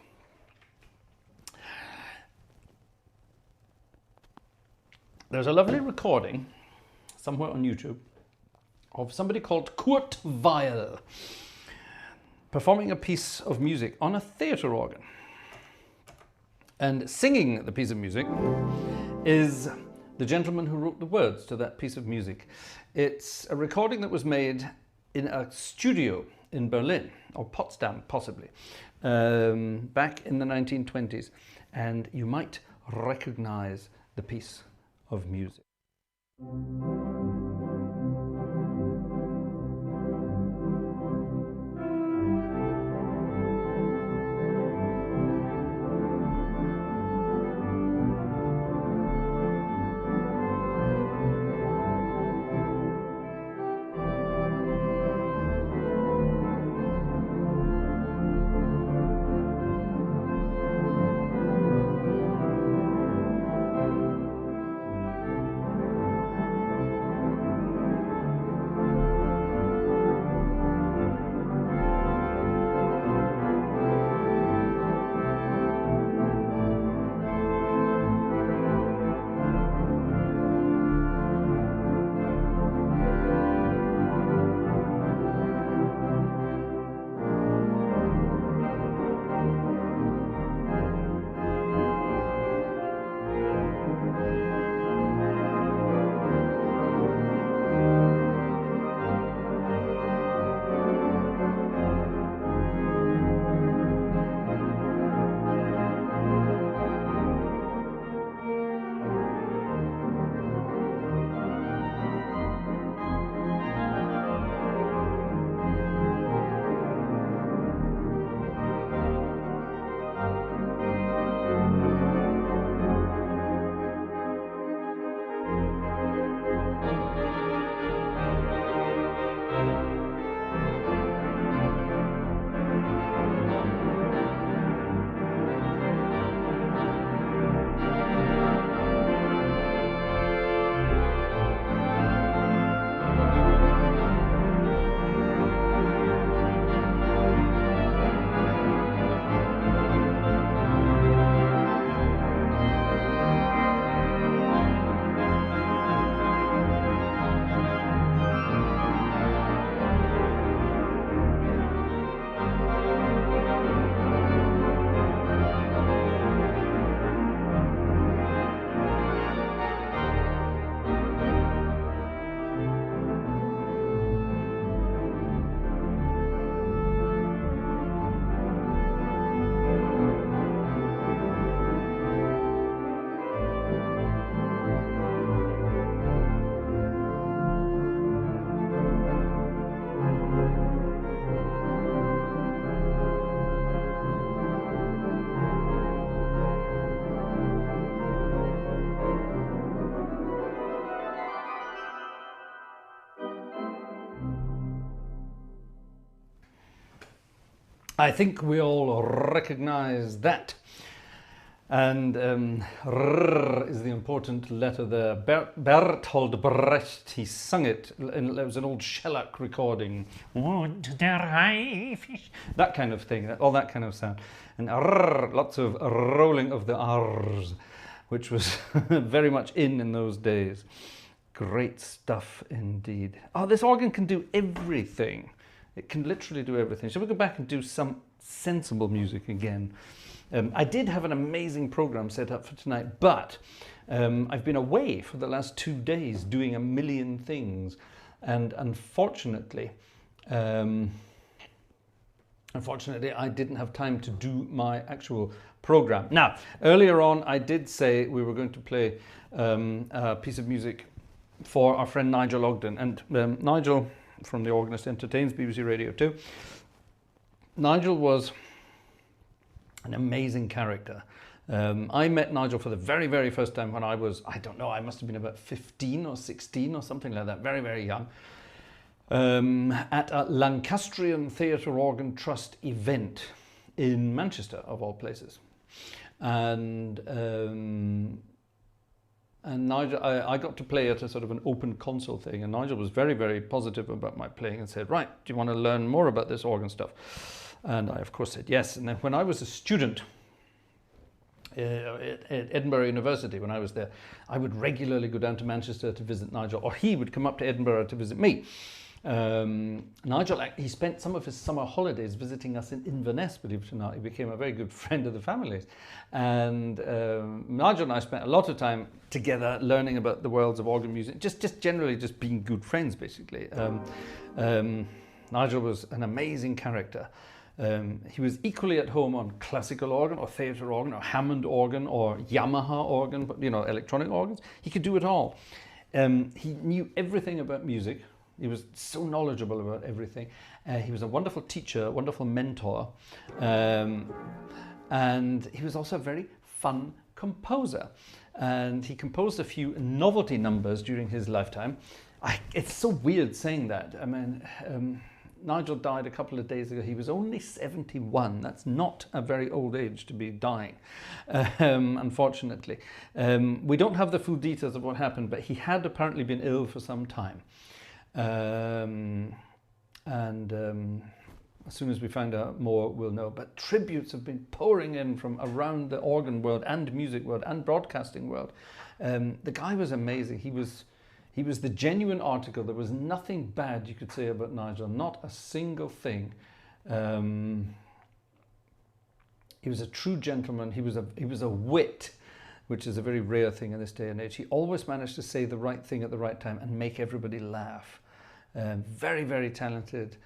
There's a lovely recording somewhere on YouTube of somebody called Kurt Weill performing a piece of music on a theatre organ. And singing the piece of music is the gentleman who wrote the words to that piece of music. It's a recording that was made in a studio in Berlin, or Potsdam possibly, back in the 1920s. And you might recognize the piece of music. I think we all recognize that. And R is the important letter there. Bertolt Brecht, he sung it, and it was an old shellac recording. That kind of thing, all that kind of sound. And R, lots of rolling of the R's, which was very much in those days. Great stuff indeed. Oh, this organ can do everything. It can literally do everything. Shall we go back and do some sensible music again? I did have an amazing program set up for tonight, but I've been away for the last 2 days doing a million things, and unfortunately, I didn't have time to do my actual program. Now, earlier on, I did say we were going to play a piece of music for our friend Nigel Ogden, and Nigel from The Organist Entertains, BBC Radio 2. Nigel was an amazing character. I met Nigel for the very, very first time when I was, I don't know, I must have been about 15 or 16 or something like that, very, very young, at a Lancastrian Theatre Organ Trust event in Manchester, of all places. And Nigel, I got to play at a sort of an open console thing, and Nigel was very, very positive about my playing and said, right, do you want to learn more about this organ stuff? And I, of course, said yes. And then when I was a student at Edinburgh University, when I was there, I would regularly go down to Manchester to visit Nigel, or he would come up to Edinburgh to visit me. Nigel, he spent some of his summer holidays visiting us in Inverness, believe it or not. He became a very good friend of the family's. And Nigel and I spent a lot of time together learning about the worlds of organ music, just generally just being good friends, basically. Nigel was an amazing character. He was equally at home on classical organ or theatre organ or Hammond organ or Yamaha organ, you know, electronic organs. He could do it all. He knew everything about music. He was so knowledgeable about everything. He was a wonderful teacher, a wonderful mentor. And he was also a very fun composer. And he composed a few novelty numbers during his lifetime. It's so weird saying that. I mean, Nigel died a couple of days ago. He was only 71. That's not a very old age to be dying, unfortunately. We don't have the full details of what happened, but he had apparently been ill for some time. As soon as we find out more, we'll know. But tributes have been pouring in from around the organ world and music world and broadcasting world. The guy was amazing. He was the genuine article. There was nothing bad you could say about Nigel, not a single thing. He was a true gentleman. He was a wit, which is a very rare thing in this day and age. He always managed to say the right thing at the right time and make everybody laugh. Very, very talented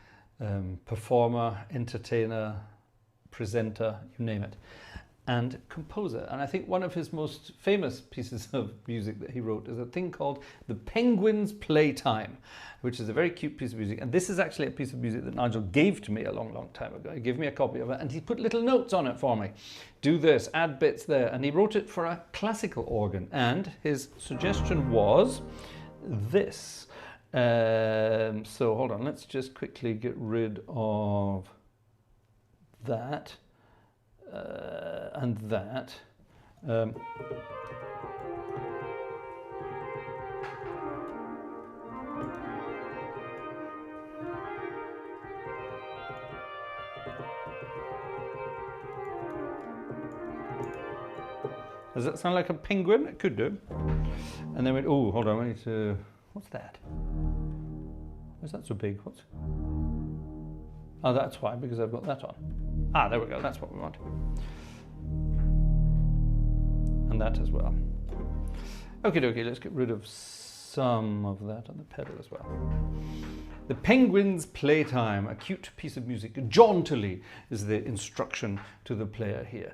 performer, entertainer, presenter, you name it, and composer. And I think one of his most famous pieces of music that he wrote is a thing called The Penguin's Playtime, which is a very cute piece of music. And this is actually a piece of music that Nigel gave to me a long, long time ago. He gave me a copy of it and he put little notes on it for me. Do this, add bits there. And he wrote it for a classical organ. And his suggestion was this. So hold on, let's just quickly get rid of that. And that. Does that sound like a penguin? It could do. And then we, oh, hold on, we need to, what's that? Why is that so big? What's? Oh, that's why, because I've got that on. Ah, there we go, that's what we want. And that as well. Okie dokie, let's get rid of some of that on the pedal as well. The Penguin's Playtime, a cute piece of music. Jauntily is the instruction to the player here.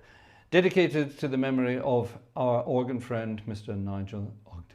Dedicated to the memory of our organ friend, Mr. Nigel Ogden.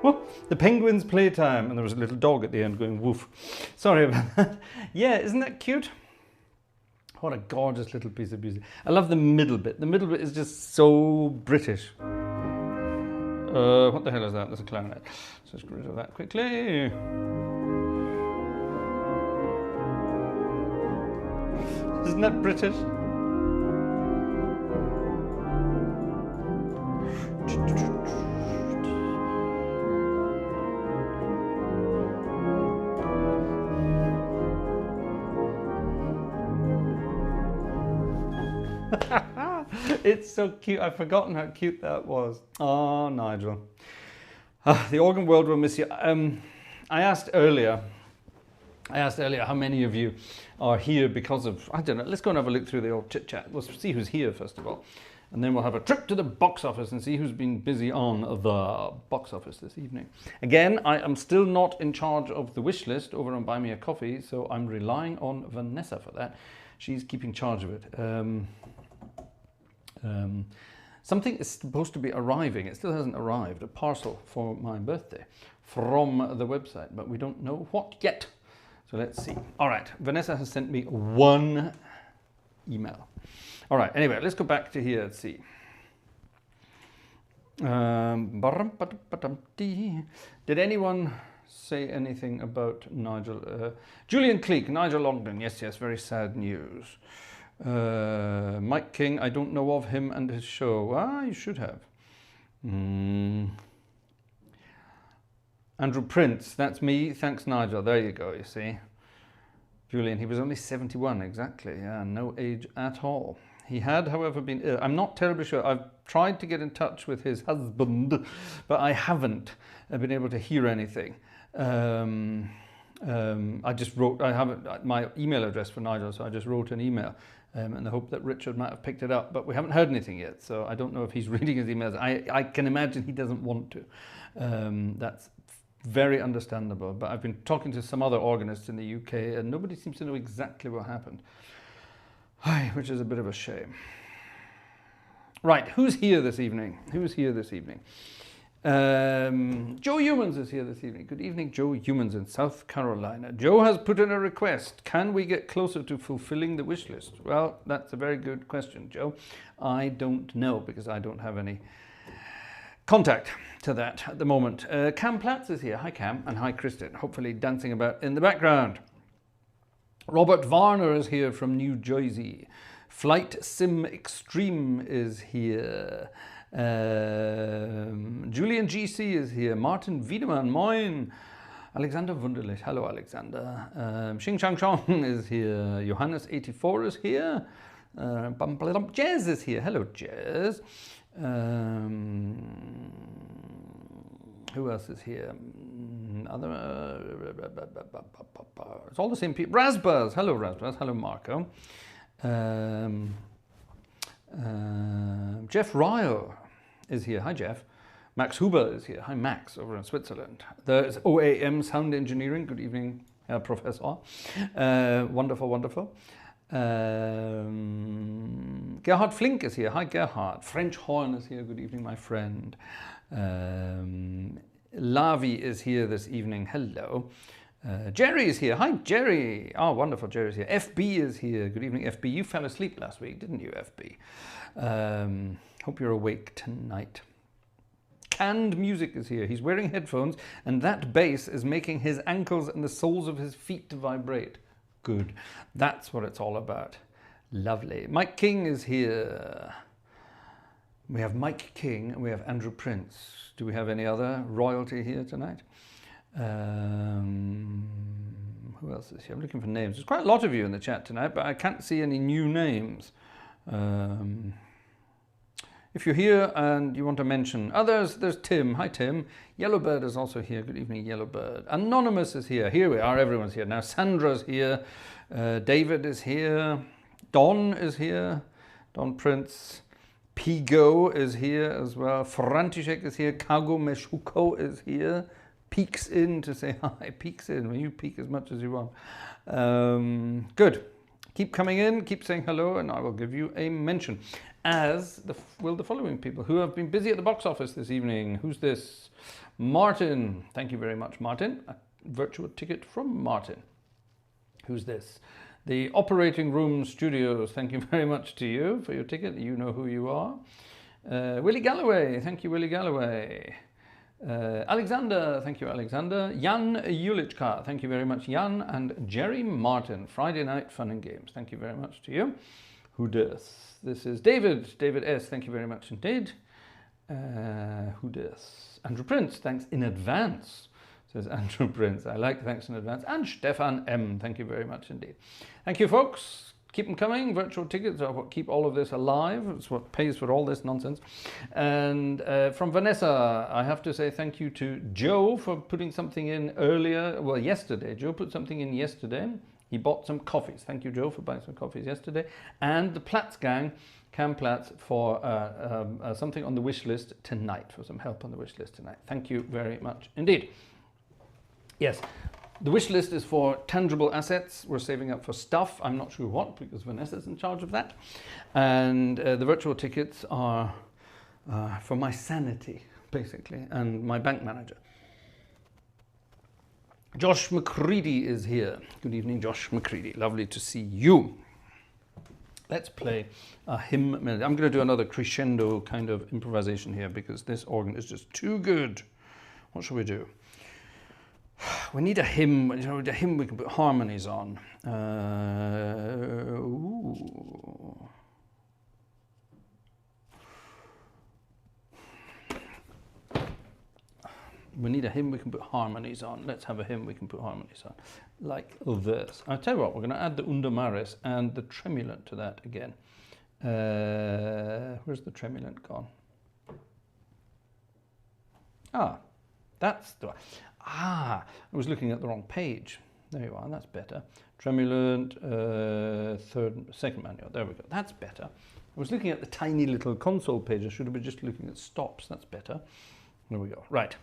Oh, the penguin's playtime. And there was a little dog at the end going woof. Sorry about that. Yeah, isn't that cute? What a gorgeous little piece of music. I love the middle bit. The middle bit is just so British. What the hell is that? There's a clarinet. So let's get rid of that quickly. Isn't that British? It's so cute. I've forgotten how cute that was. Oh, Nigel. The organ world will miss you. I asked earlier how many of you are here because of, I don't know, let's go and have a look through the old chit chat. We'll see who's here first of all. And then we'll have a trip to the box office and see who's been busy on the box office this evening. Again, I am still not in charge of the wish list over on Buy Me a Coffee, so I'm relying on Vanessa for that. She's keeping charge of it. Something is supposed to be arriving. It still hasn't arrived. A parcel for my birthday from the website, but we don't know what yet. So let's see. All right, Vanessa has sent me one email. All right, anyway, let's go back to here. Let's see. Did anyone say anything about Nigel? Julian Cleek, Nigel Ogden. Yes, very sad news. Mike King, I don't know of him and his show. Ah, you should have. Andrew Prince, that's me. Thanks, Nigel. There you go, you see. Julian, he was only 71, exactly. Yeah, no age at all. He had, however, been ill. I'm not terribly sure. I've tried to get in touch with his husband, but I haven't been able to hear anything. I just wrote, I haven't my email address for Nigel, so I just wrote an email in the hope that Richard might have picked it up, but we haven't heard anything yet, so I don't know if he's reading his emails. I can imagine he doesn't want to. That's very understandable, but I've been talking to some other organists in the UK and nobody seems to know exactly what happened, which is a bit of a shame. Right, who's here this evening? Who's here this evening? Joe Humans is here this evening. Good evening, Joe Humans in South Carolina. Joe has put in a request. Can we get closer to fulfilling the wish list? Well, that's a very good question, Joe. I don't know because I don't have any contact to that at the moment. Cam Platts is here. Hi, Cam, and hi, Kristen. Hopefully dancing about in the background. Robert Varner is here from New Jersey. Flight Sim Extreme is here. Julian GC is here. Martin Wiedemann, moin. Alexander Wunderlich, hello Alexander. Xing Chang Chong is here. Johannes 84 is here. Jazz is here. Hello Jazz. Who else is here? It's all the same people. Rasbars, hello Rasbars. Hello Marco. Jeff Ryle is here. Hi Jeff. Max Huber is here. Hi Max, over in Switzerland. There's OAM Sound Engineering. Good evening, Professor. Wonderful, wonderful. Gerhard Flink is here. Hi Gerhard. French Horn is here. Good evening, my friend. Lavi is here this evening. Hello. Jerry is here. Hi Jerry. Oh, wonderful, Jerry's here. FB is here. Good evening, FB. You fell asleep last week, didn't you, FB? Hope you're awake tonight. Canned Music is here. He's wearing headphones and that bass is making his ankles and the soles of his feet to vibrate. Good. That's what it's all about. Lovely. Mike King is here. We have Mike King and we have Andrew Prince. Do we have any other royalty here tonight? Who else is here? I'm looking for names. There's quite a lot of you in the chat tonight, but I can't see any new names. If you're here and you want to mention others, there's Tim. Hi Tim. Yellowbird is also here. Good evening, Yellowbird. Anonymous is here. Here we are. Everyone's here now. Sandra's here. David is here. Don is here. Don Prince. Pigo is here as well. František is here. Kago Meshuko is here. Peeks in to say hi. Peeks in. Well, you peek as much as you want. Good. Keep coming in. Keep saying hello, and I will give you a mention. As will the following people who have been busy at the box office this evening. Who's this? Martin, thank you very much, Martin. A virtual ticket from Martin. Who's this? The Operating Room Studios, thank you very much to you for your ticket. You know who you are. Willie Galloway, thank you, Willie Galloway. Alexander, thank you, Alexander. Jan Julichka, thank you very much, Jan. And Jerry Martin, Friday Night Fun and Games, thank you very much to you. Who does? This is David, David S, thank you very much indeed. Who does? Andrew Prince, thanks in advance, says Andrew Prince. I like thanks in advance. And Stefan M, thank you very much indeed. Thank you, folks. Keep them coming. Virtual tickets are what keep all of this alive. It's what pays for all this nonsense. And from Vanessa, I have to say thank you to Joe for putting something in earlier. Well, yesterday. Joe put something in yesterday. He bought some coffees. Thank you, Joe, for buying some coffees yesterday. And the Platts gang, Cam Platts, for something on the wish list tonight, for some help on the wish list tonight. Thank you very much indeed. Yes. The wish list is for tangible assets. We're saving up for stuff. I'm not sure what, because Vanessa's in charge of that. And the virtual tickets are for my sanity, basically, and my bank manager. Josh McCready is here. Good evening, Josh McCready. Lovely to see you. Let's play a hymn melody. I'm going to do another crescendo kind of improvisation here, because this organ is just too good. What shall we do? We need a hymn, you know, a hymn we can put harmonies on. We need a hymn we can put harmonies on. Let's have a hymn we can put harmonies on. Like this. I'll tell you what, we're going to add the Unda Maris and the tremulant to that again. Where's the tremulant gone? Ah, that's the one. Ah, I was looking at the wrong page. There you are, that's better. Tremulant, second manual, there we go, that's better. I was looking at the tiny little console page. I should have been just looking at stops, that's better. There we go, right.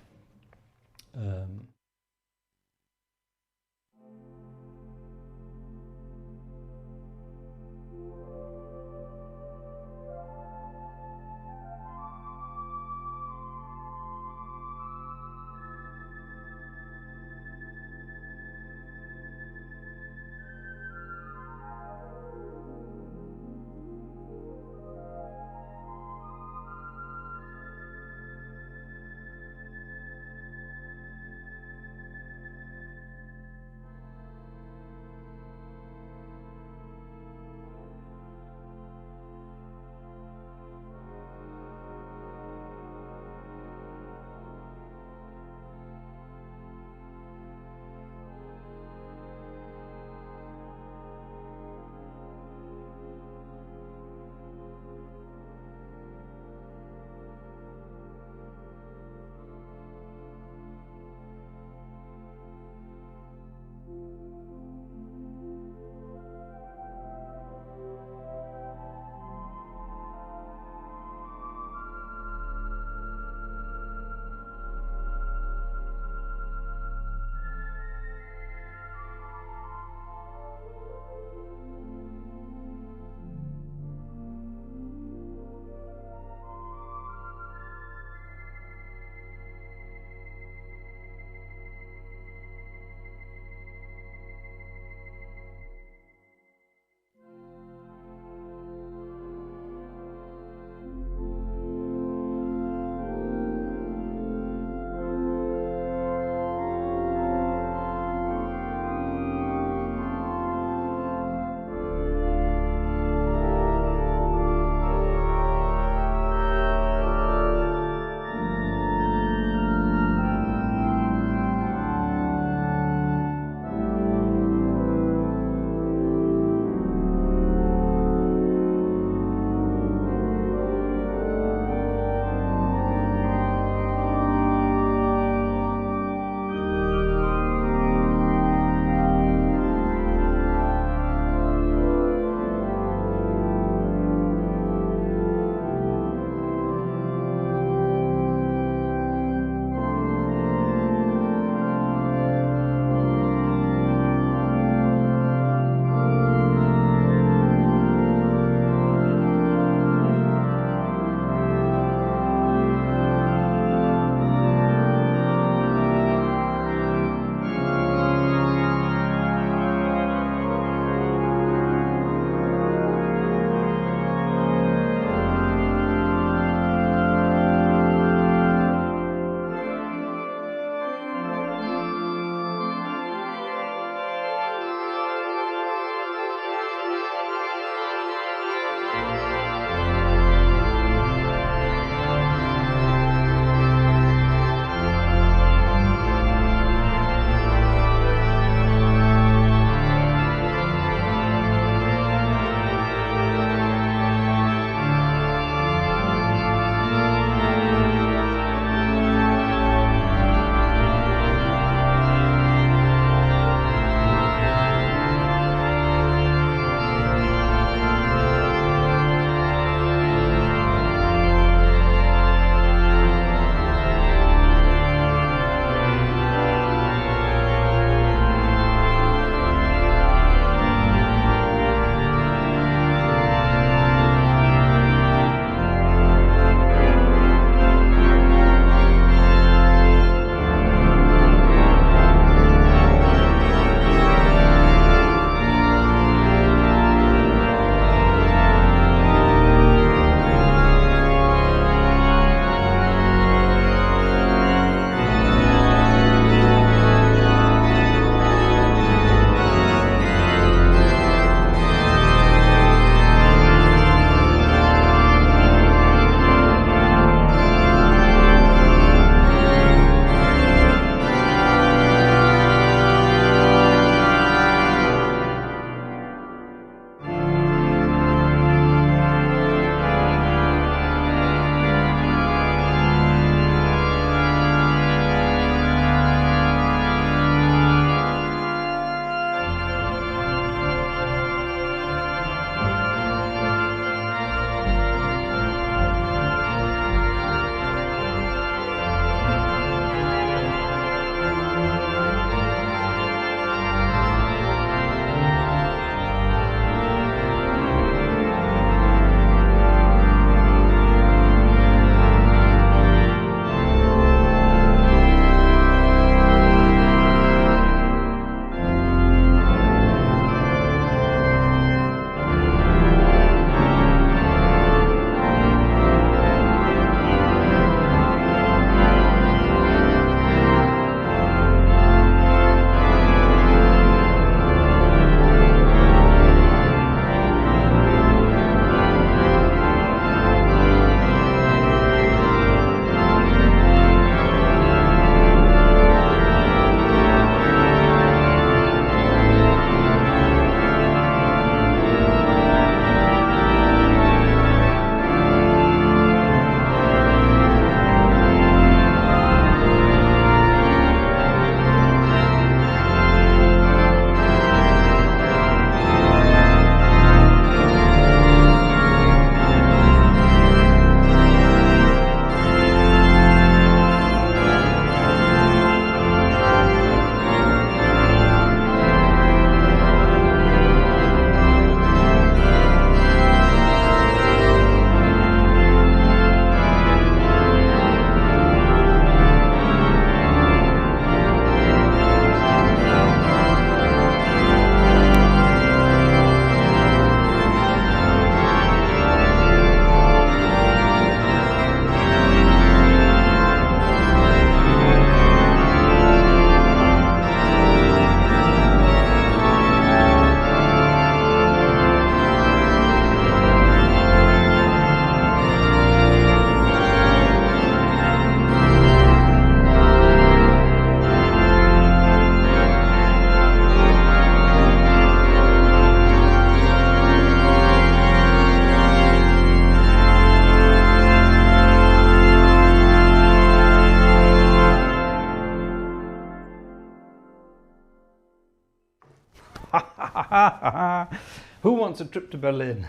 Who wants a trip to Berlin?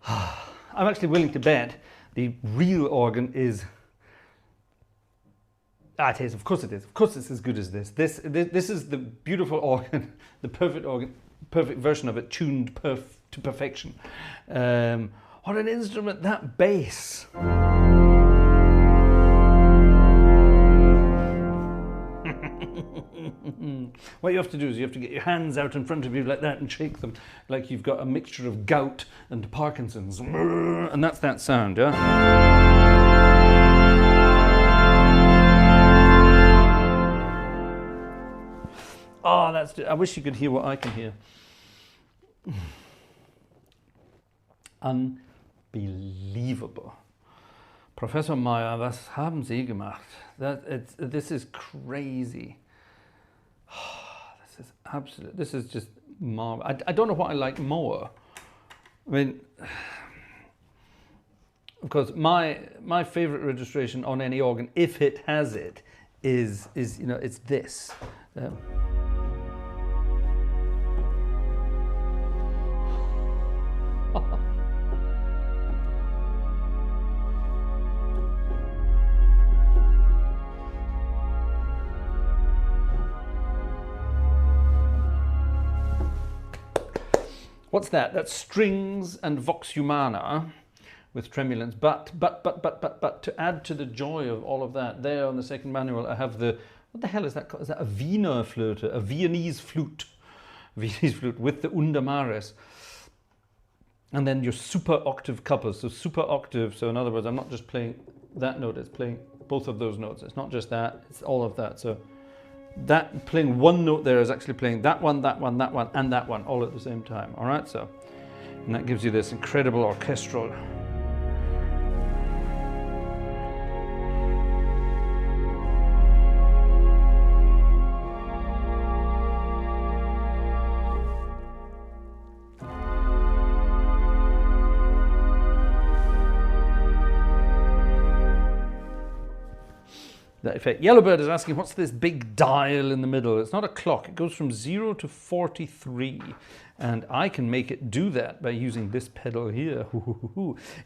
I'm actually willing to bet the real organ is... it is, of course it is. Of course it's as good as this. This is the beautiful organ, the perfect organ, perfect version of it, tuned to perfection. What an instrument, that bass. What you have to do is you have to get your hands out in front of you like that and shake them like you've got a mixture of gout and Parkinson's. And that's that sound, yeah? Oh, I wish you could hear what I can hear. Unbelievable. Professor Maier, was haben Sie gemacht? This is crazy. This is absolute. This is just marvelous. I don't know what I like more. I mean, of course, my favorite registration on any organ, if it has it, is you know, it's this. What's that? That's strings and vox humana with tremulance. But to add to the joy of all of that, there on the second manual I have the, what the hell is that called? Is that a Wiener flute, a Viennese flute with the Undermares. And then your super octave couples, so super octave, so in other words, I'm not just playing that note, it's playing both of those notes. It's not just that, it's all of that. So that playing one note there is actually playing that one, that one, that one, and that one all at the same time. All right, so, and that gives you this incredible orchestral. That effect. Yellowbird is asking, what's this big dial in the middle? It's not a clock. It goes from 0 to 43. And I can make it do that by using this pedal here.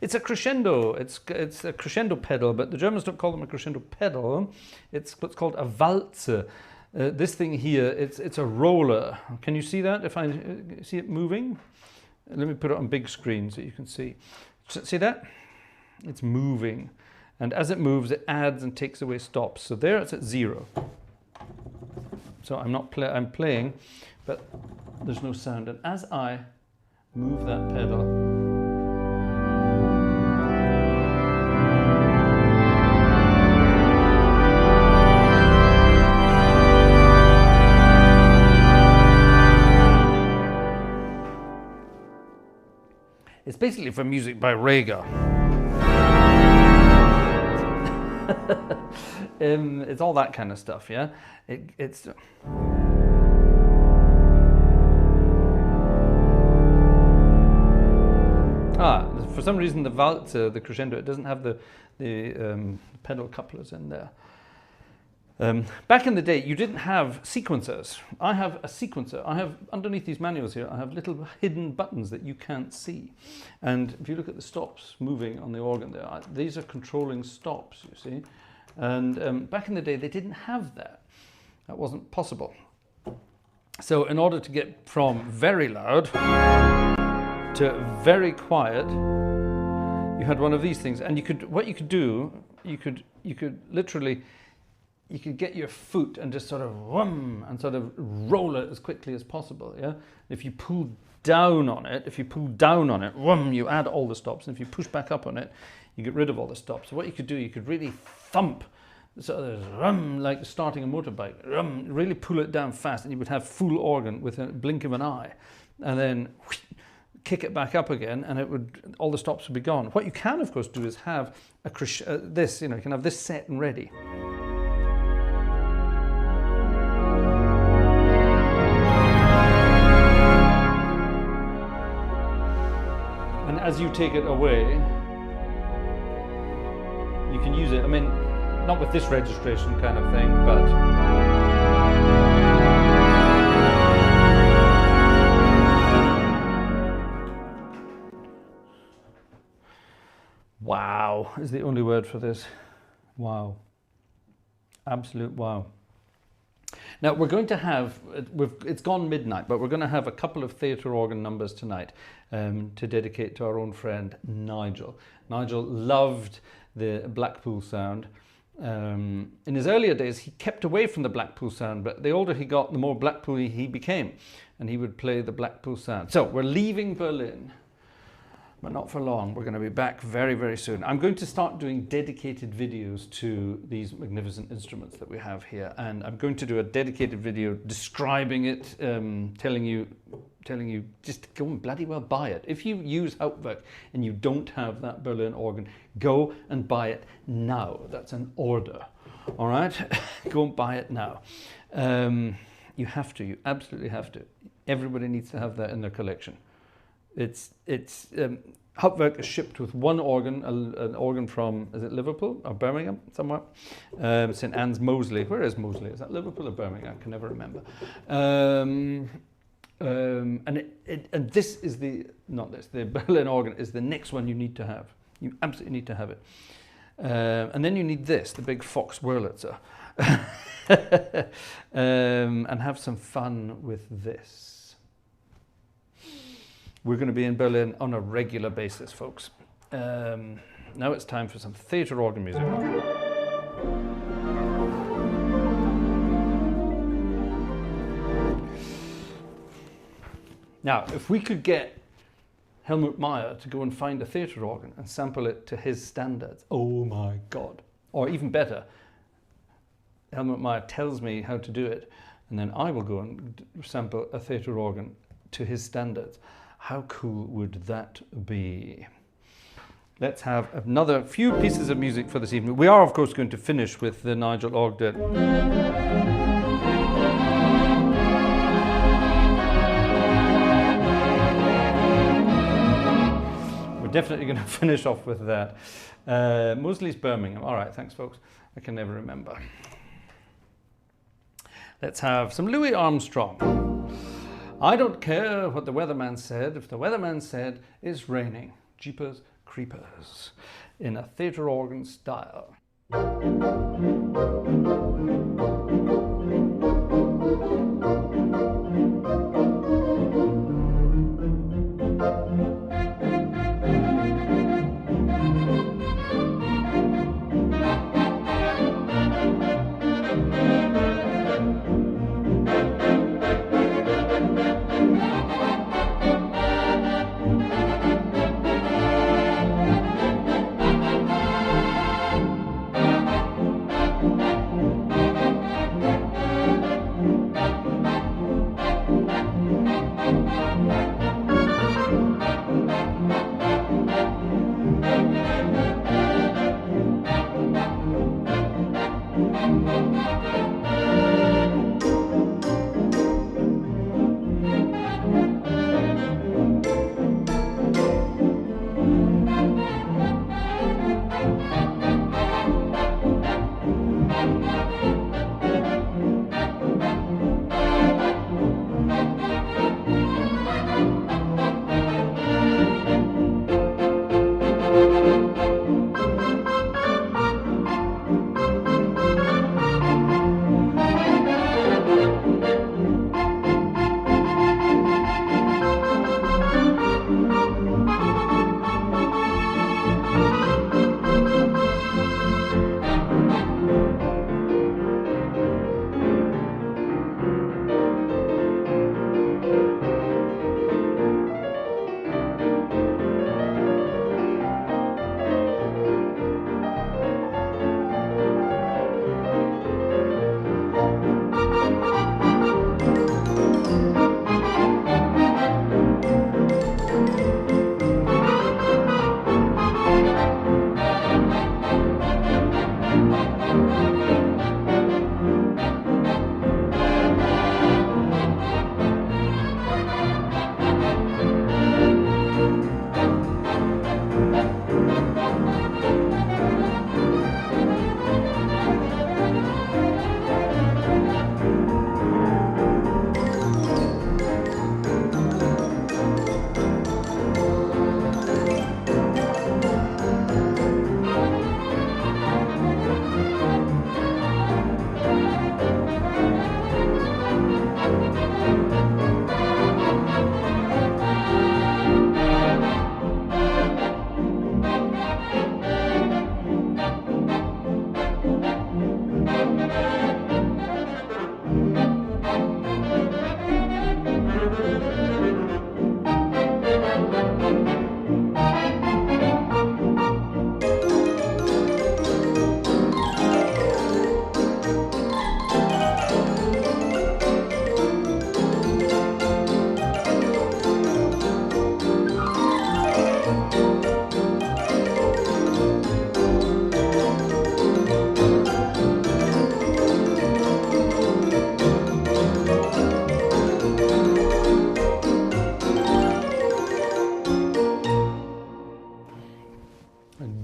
It's a crescendo. It's a crescendo pedal, but the Germans don't call them a crescendo pedal. It's what's called a Walze. This thing here, it's a roller. Can you see that? If I see it moving? Let me put it on big screen so you can see. See that? It's moving. And as it moves, it adds and takes away stops. So there it's at 0. So I'm playing, but there's no sound. And as I move that pedal, it's basically for music by Rega. It's all that kind of stuff, yeah. It's for some reason the Walze, the crescendo, it doesn't have the pedal couplers in there. Back in the day, you didn't have sequencers. I have a sequencer. I have, underneath these manuals here, I have little hidden buttons that you can't see. And if you look at the stops moving on the organ there, these are controlling stops, you see. And back in the day, they didn't have that. That wasn't possible. So in order to get from very loud to very quiet, you had one of these things. And what you could do, you could literally, you could get your foot and just sort of whum, and sort of roll it as quickly as possible, yeah? If you pull down on it, whum, you add all the stops. And if you push back up on it, you get rid of all the stops. So what you could do, you could really thump, so there's like starting a motorbike, really pull it down fast, and you would have full organ with a blink of an eye. And then whoosh, kick it back up again, and all the stops would be gone. What you can, of course, do is have this, you know, you can have this set and ready. And as you take it away, you can use it, I mean, not with this registration kind of thing, but Wow is the only word for this. Wow. Absolute wow. Now we're going to have, it's gone midnight, but we're going to have a couple of theatre organ numbers tonight to dedicate to our own friend Nigel. Nigel loved the Blackpool sound. In his earlier days, he kept away from the Blackpool sound, but the older he got, the more Blackpool-y he became, and he would play the Blackpool sound. So we're leaving Berlin, but not for long. We're going to be back very, very soon. I'm going to start doing dedicated videos to these magnificent instruments that we have here, and I'm going to do a dedicated video describing it, telling you just go and bloody well buy it. If you use Hauptwerk and you don't have that Berlin organ, go and buy it now. That's an order. All right, go and buy it now. You have to. You absolutely have to. Everybody needs to have that in their collection. Hauptwerk is shipped with one organ, an organ from, is it Liverpool or Birmingham somewhere? St Anne's Moseley. Where is Moseley? Is that Liverpool or Birmingham? I can never remember. And this is the Berlin organ is the next one you need to have. You absolutely need to have it. And then you need this, the big Fox Wurlitzer. And have some fun with this. We're going to be in Berlin on a regular basis, folks. Now it's time for some theatre organ music. Now, if we could get Helmut Maier to go and find a theatre organ and sample it to his standards, oh my God. Or even better, Helmut Maier tells me how to do it, and then I will go and sample a theatre organ to his standards. How cool would that be? Let's have another few pieces of music for this evening. We are, of course, going to finish with the Nigel Ogden. We're definitely going to finish off with that. Moseley's Birmingham. All right, thanks, folks. I can never remember. Let's have some Louis Armstrong. I don't care what the weatherman said, if the weatherman said it's raining. Jeepers creepers. In a theatre organ style.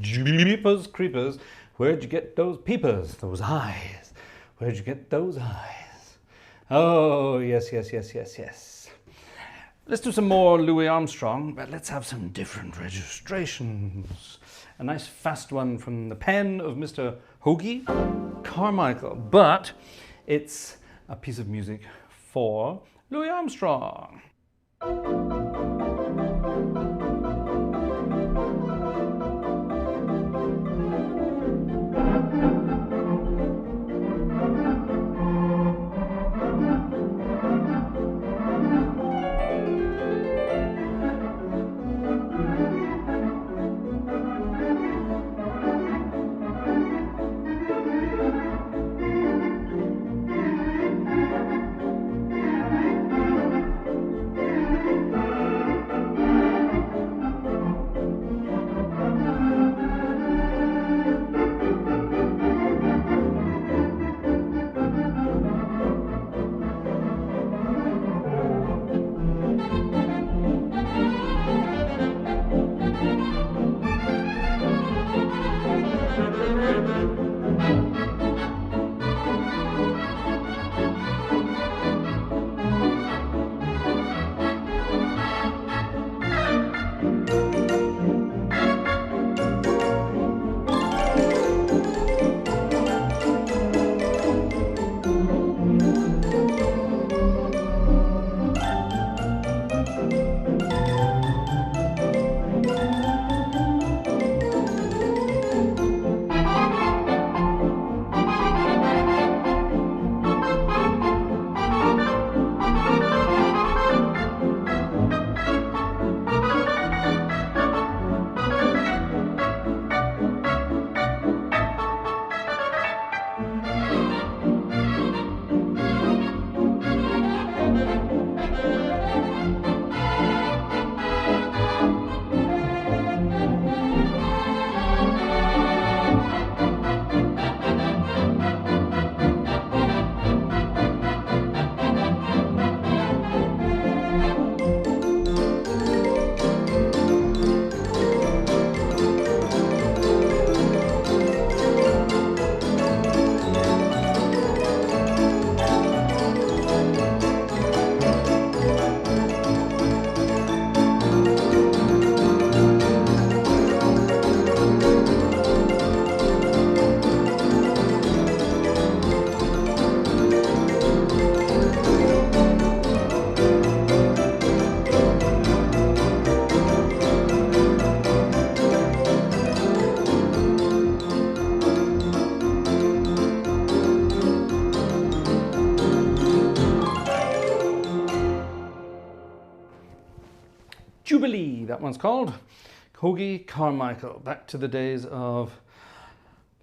Jeepers creepers, where'd you get those peepers, those eyes? Where'd you get those eyes? Oh, yes, yes, yes, yes, yes. Let's do some more Louis Armstrong, but let's have some different registrations. A nice fast one from the pen of Mr. Hoagie Carmichael, but it's a piece of music for Louis Armstrong. Jubilee, that one's called. Hoagie Carmichael, back to the days of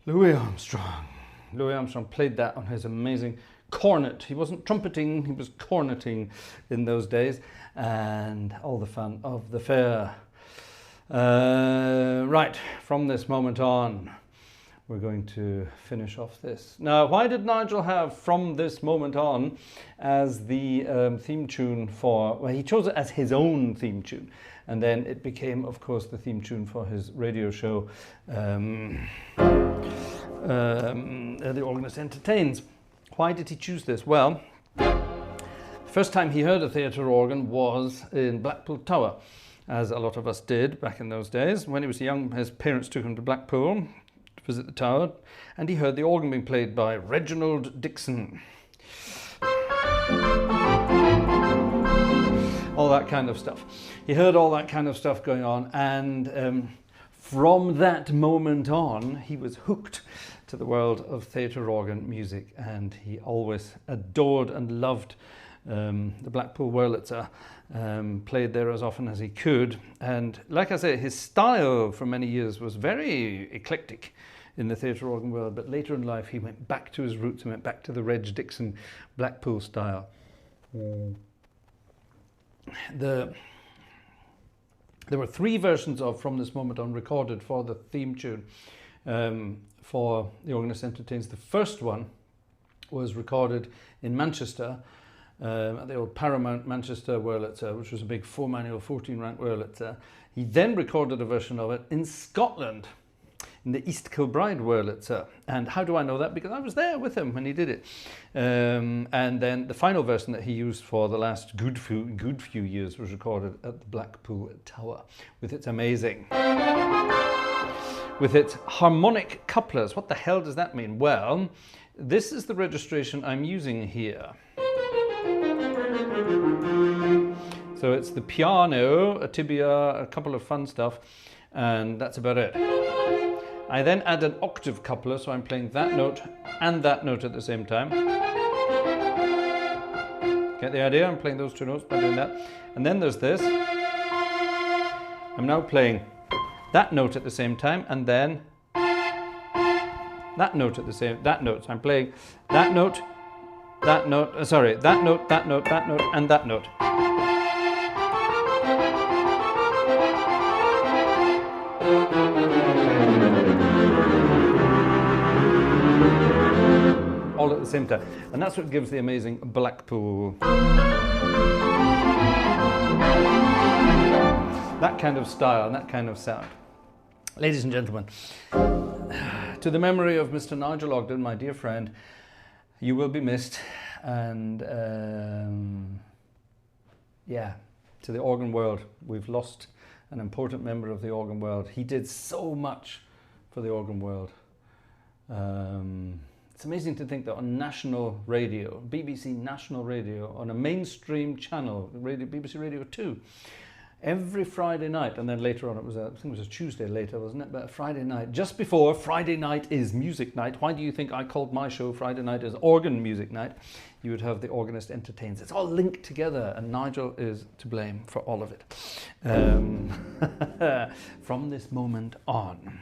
Louis Armstrong. Louis Armstrong played that on his amazing cornet. He wasn't trumpeting, he was corneting in those days, and all the fun of the fair. Right, from this moment on, we're going to finish off this. Now, why did Nigel have From This Moment On as the theme tune for, well, he chose it as his own theme tune, and then it became, of course, the theme tune for his radio show, The Organist Entertains. Why did he choose this? Well, first time he heard a theatre organ was in Blackpool Tower, as a lot of us did back in those days. When he was young, his parents took him to Blackpool to visit the tower, and he heard the organ being played by Reginald Dixon. All that kind of stuff. He heard all that kind of stuff going on, and from that moment on, he was hooked to the world of theatre organ music, and he always adored and loved the Blackpool Wurlitzer, played there as often as he could. And like I say, his style for many years was very eclectic in the theatre organ world, but later in life he went back to his roots and went back to the Reg Dixon Blackpool style. There were 3 versions of From This Moment On recorded for the theme tune for The Organist Entertains. The first one was recorded in Manchester at the old Paramount Manchester Wurlitzer, which was a big 4-manual 14-rank Wurlitzer. He then recorded a version of it in Scotland, in the East Kilbride Wurlitzer. And how do I know that? Because I was there with him when he did it. And then the final version that he used for the last good few years was recorded at the Blackpool Tower, with its amazing, with its harmonic couplers. What the hell does that mean? Well, this is the registration I'm using here. So it's the piano, a tibia, a couple of fun stuff, and that's about it. I then add an octave coupler, so I'm playing that note and that note at the same time. Get the idea? I'm playing those 2 notes by doing that. And then there's this. I'm now playing that note at the same time, and then that note at the same, that note. So I'm playing that note, that note, that note, that note, that note, and that note. All at the same time. And that's what gives the amazing Blackpool. That kind of style and that kind of sound. Ladies and gentlemen, to the memory of Mr. Nigel Ogden, my dear friend, you will be missed. And yeah, to the organ world, we've lost an important member of the organ world. He did so much for the organ world. It's amazing to think that on national radio, BBC National Radio, on a mainstream channel, BBC Radio 2, every Friday night, and then later on it was, I think it was a Tuesday later, wasn't it? But Friday night, just before Friday night is music night. Why do you think I called my show Friday night as organ music night? You would have The Organist Entertains. It's all linked together, and Nigel is to blame for all of it. From this moment on.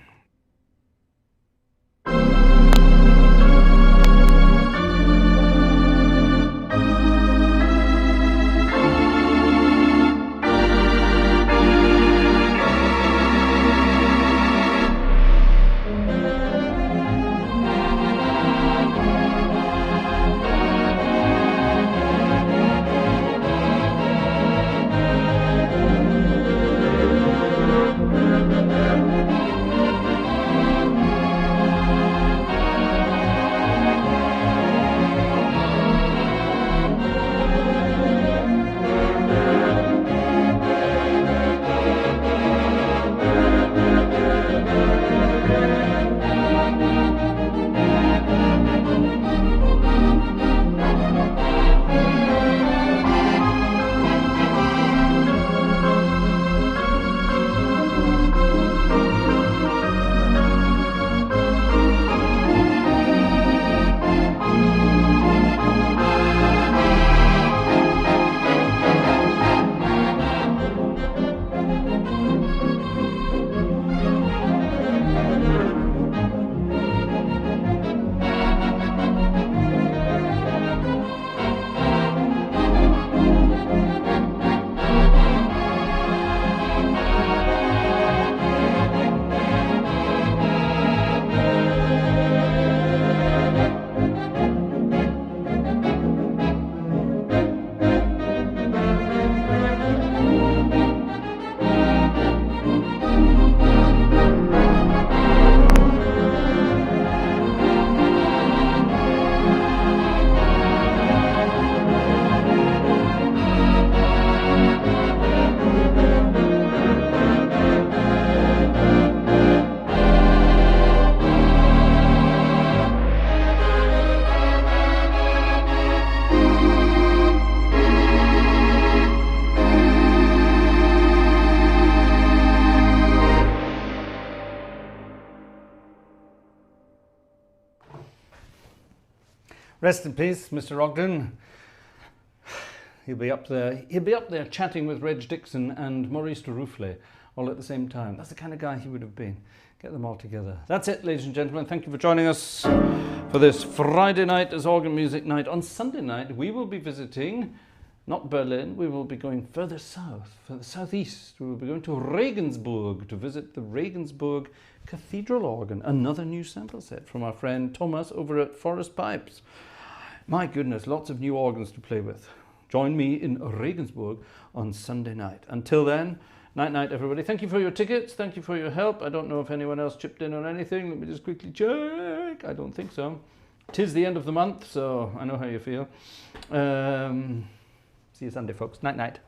Rest in peace, Mr. Ogden. He'll be up there. He'll be up there chatting with Reg Dixon and Maurice de Roufflet all at the same time. That's the kind of guy he would have been. Get them all together. That's it, ladies and gentlemen. Thank you for joining us for this Friday night as organ music night. On Sunday night, we will be visiting, not Berlin, we will be going further south, further southeast. We will be going to Regensburg to visit the Regensburg Cathedral organ, another new sample set from our friend Thomas over at Forest Pipes. My goodness, lots of new organs to play with. Join me in Regensburg on Sunday night. Until then, night night everybody. Thank you for your tickets. Thank you for your help. I don't know if anyone else chipped in on anything. Let me just quickly check. I don't think so. 'Tis the end of the month, so I know how you feel. See you Sunday, folks. Night night.